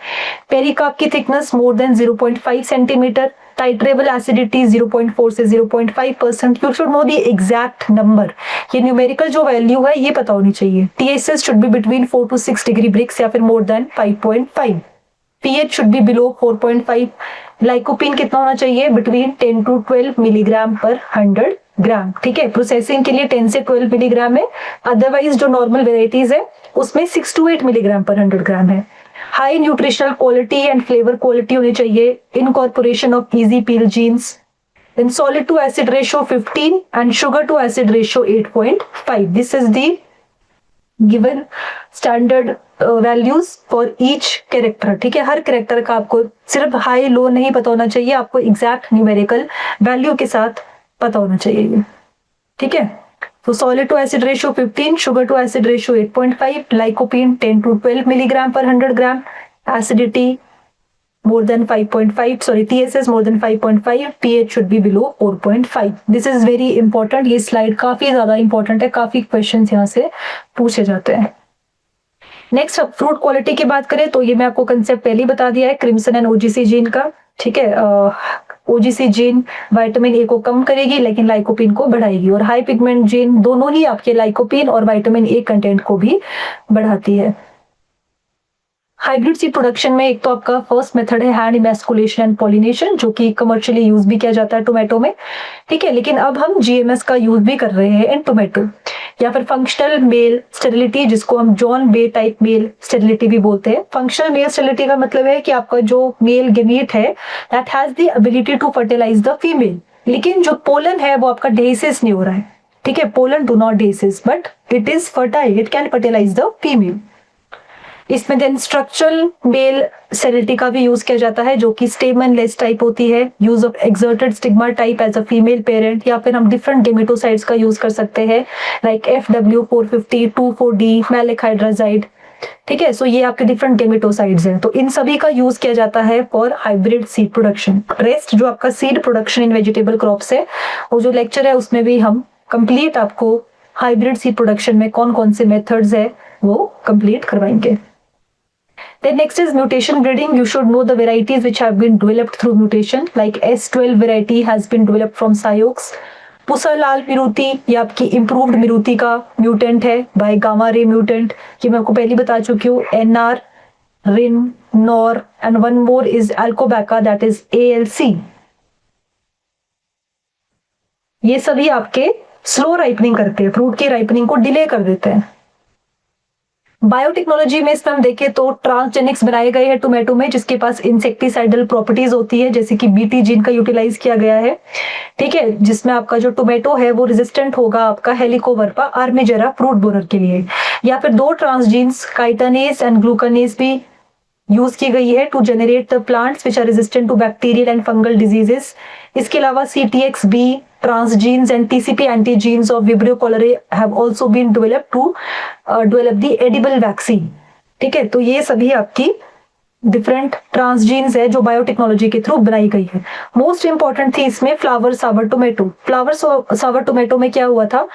Pericarp की thickness more than 0.5 centimetre, titratable acidity 0.4 से 0.5%। You should know the exact number, ये न्यूमेरिकल जो वैल्यू है ये पता होनी चाहिए। TSS should be between 4 to 6 degree brix या फिर more than 5.5। PH should be below 4.5। Lycopene कितना होना चाहिए, बिटवीन 10 to 12 मिलीग्राम पर 100 ग्राम। ठीक है, प्रोसेसिंग के लिए 10 से 12 मिलीग्राम है, अदरवाइज जो नॉर्मल वेराइटीज है उसमें 6 to 8 मिलीग्राम पर 100 ग्राम है। High nutritional quality and flavour quality होनी चाहिए, incorporation of easy peel genes, then solid to acid ratio 15 and sugar to acid ratio 8.5. This is the given standard values for each character. ठीक है, हर character का आपको सिर्फ high low नहीं पता होना चाहिए, आपको एग्जैक्ट न्यूमेरिकल वैल्यू के साथ पता होना चाहिए। ठीक है, तो solid to acid ratio 15, sugar to acid ratio 8.5, lycopene 10 to 12 milligram per 100 gram, acidity more than 5.5, sorry, TSS more than 5.5, pH should be below 4.5. This is very important. ये slide काफी ज्यादा इंपॉर्टेंट है, काफी क्वेश्चंस यहाँ से पूछे जाते हैं। नेक्स्ट अब फ्रूट क्वालिटी की बात करें तो ये मैं आपको कंसेप्ट पहले ही बता दिया है, क्रिम्सन एंड ओजीसी जीन का। ठीक है, ओजीसी जीन विटामिन ए को कम करेगी लेकिन लाइकोपिन को बढ़ाएगी, और हाई पिगमेंट जीन दोनों ही आपके लाइकोपिन और विटामिन ए कंटेंट को भी बढ़ाती है। हाइब्रिड सीड प्रोडक्शन में एक तो आपका फर्स्ट मेथड है हैंड इमैस्कुलेशन एंड पॉलिनेशन, जो कि कमर्शियली यूज भी किया जाता है टोमेटो में। ठीक है, लेकिन अब हम जीएमएस का यूज भी कर रहे हैं इन टोमेटो, या फिर फंक्शनल मेल स्टेरिलिटी, जिसको हम जॉन बे टाइप मेल स्टेरिलिटी भी बोलते हैं। फंक्शनल मेल स्टेरिलिटी का मतलब है कि आपका जो मेल गेमीट है that has the ability to fertilise the female, लेकिन जो पोलन है वो आपका डेसिस नहीं हो रहा है। ठीक है, pollen do not dehisce but it is fertile, it can fertilise the female. इसमें देन स्ट्रक्चरल मेल स्टेरिलिटी का भी यूज किया जाता है, जो कि स्टेमनलेस टाइप होती है, use of exserted stigma type as a female parent, या फिर हम डिफरेंट गेमेटोसाइट्स का यूज कर सकते हैं like FW450, 2,4-D, maleic hydrazide. ठीक है, सो ये आपके डिफरेंट गेमेटोसाइड्स हैं, तो इन सभी का यूज किया जाता है for hybrid seed production. Rest जो आपका seed production in vegetable crops है, वो जो लेक्चर है उसमें भी हम कंप्लीट आपको हाइब्रिड सीड प्रोडक्शन में कौन कौन से मेथड्स है वो कंप्लीट करवाएंगे। Then next is mutation breeding. You should know the varieties which have been developed through mutation, like S12 variety has been developed from Ciox. Pusa लाल मिरुति ये आपकी इम्प्रूव्ड मिरुति का म्यूटेंट है बाय गामा रे म्यूटेंट, ये मैं आपको पहले बता चुकी हूँ. NR, RIN, NOR and one more is Alcobaca, that is ALC. ये सभी आपके स्लो राइपनिंग करते हैं, फ्रूट की राइपनिंग को डिले कर देते हैं. बायोटेक्नोलॉजी में इसमें हम देखें तो ट्रांसजेनिक्स बनाए गए हैं टोमेटो में, जिसके पास इंसेक्टिसाइडल प्रॉपर्टीज होती है, जैसे कि बीटी जीन का यूटिलाइज किया गया है. ठीक है, जिसमें आपका जो टोमेटो है वो रेजिस्टेंट होगा आपका हेलिकोवर्पा आर्मिजेरा फ्रूट बोरर के लिए. या फिर दो ट्रांसजीन्स काइटानेस एंड ग्लूकानेस भी यूज की गई है to generate the plants which are resistant to bacterial and fungal diseases. इसके अलावा CTX-B transgenes and TCP antigenes of Vibrio cholerae have also been developed to develop the edible vaccine. ठीक है, तो ये सभी आपकी डिफरेंट ट्रांसजीन्स है जो बायोटेक्नोलॉजी के थ्रू बनाई गई है. मोस्ट इंपॉर्टेंट थी इसमें फ्लावर सावर टोमेटो. फ्लावर सावर टोमेटो में क्या हुआ था,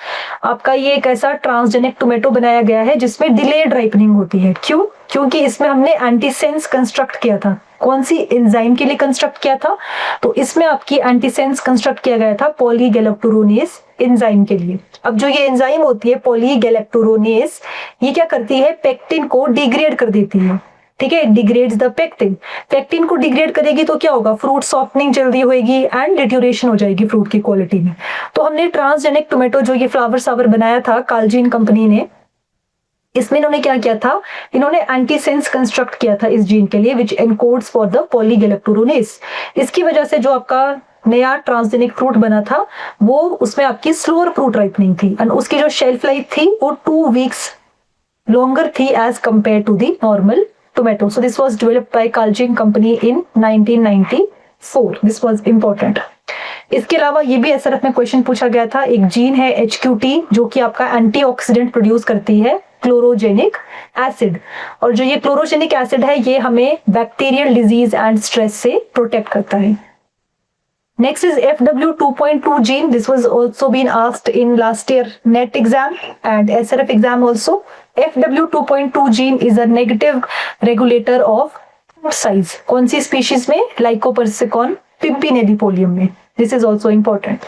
आपका ये एक ऐसा ट्रांसजेनिक टोमेटो बनाया गया है जिसमें डिलेड राइपनिंग होती है. क्यों? क्योंकि इसमें हमने एंटीसेंस कंस्ट्रक्ट किया था. कौन सी एंजाइम के लिए कंस्ट्रक्ट किया था? तो इसमें आपकी एंटीसेंस कंस्ट्रक्ट किया गया था पॉलीगैलेक्टोरोनेस एंजाइम के लिए. अब जो ये एंजाइम होती है पॉलीगैलेक्टोरोनेस, ये क्या करती है, पेक्टिन को डिग्रेड कर देती है. ठीक है, डिग्रेड्स द पेक्टिन. पेक्टिन को डिग्रेड करेगी तो क्या होगा, फ्रूट सॉफ्टनिंग जल्दी होगी एंड डिट्यूरेशन हो जाएगी फ्रूट की क्वालिटी में. तो हमने ट्रांसजेनिक टोमेटो जो ये फ्लावर सावर बनाया था कालजीन कंपनी ने, इसमें इन्होंने क्या किया था, इन्होंने एंटीसेंस कंस्ट्रक्ट किया था इस जीन के लिए विच एनकोड्स फॉर द पॉलीगैलेक्टोरोनेस. इसकी वजह से जो आपका नया ट्रांसजेनिक फ्रूट बना था वो उसमें आपकी स्लोअर फ्रूट राइपनिंग थी एंड उसकी जो शेल्फ लाइफ थी वो 2 वीक्स लॉन्गर थी as compare to the normal tomato. So this was developed by Calgene company in 1994. This was important. इसके अलावा ये भी एसआरएफ में क्वेश्चन पूछा गया था, एक जीन है HQT जो कि आपका एंटीऑक्सीडेंट प्रोड्यूस करती है क्लोरोजेनिक एसिड, और जो ये क्लोरोजेनिक एसिड है ये हमें बैक्टीरियल डिजीज एंड स्ट्रेस से प्रोटेक्ट करता है. Next is FW2.2 gene. This was also been asked in last year NET exam and SRF exam also. FW2.2 gene is a negative regulator of fruit size. कौन सी species में? Lycopersicon pimpinellifolium में. This is also important.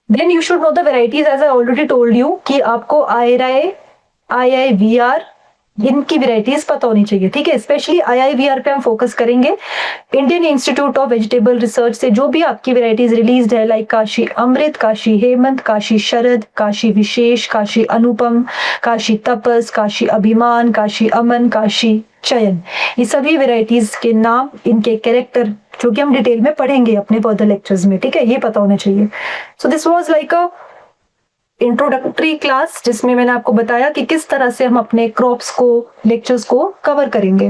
Then you should know the varieties as I already told you कि आपको IRI, IIVR इनकी varieties पता होनी चाहिए. ठीक है, स्पेशली IIVR पे हम फोकस करेंगे. Indian institute of vegetable research से जो भी आपकी वेराइटीज रिलीज है, लाइक काशी अमृत, काशी हेमंत, काशी शरद, काशी विशेष, काशी अनुपम, काशी तपस, काशी अभिमान, काशी अमन, काशी चयन, ये सभी वेराइटीज के नाम, इनके कैरेक्टर जो कि हम डिटेल में पढ़ेंगे अपने फर्दर लेक्चर्स में. ठीक है, ये पता होना चाहिए. So this was like a introductory class जिसमें मैंने आपको बताया कि किस तरह से हम अपने क्रॉप्स को, लेक्चर्स को कवर करेंगे.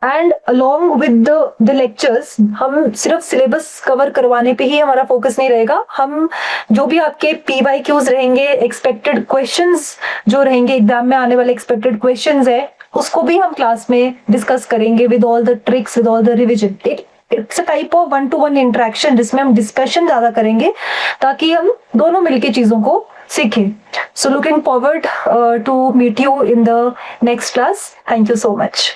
And along with the lectures हम सिर्फ सिलेबस कवर करवाने पे ही हमारा फोकस नहीं रहेगा. हम जो भी आपके PYQs रहेंगे, एक्सपेक्टेड क्वेश्चंस जो रहेंगे एग्जाम में आने वाले एक्सपेक्टेड क्वेश्चंस है, उसको भी हम क्लास में डिस्कस करेंगे with all the tricks, with all the revision. It's a type of 1-to-1 interaction जिसमें हम डिस्कशन ज्यादा करेंगे ताकि हम दोनों मिलके चीजों को सीखें. So looking forward to meet you in the next class. Thank you so much.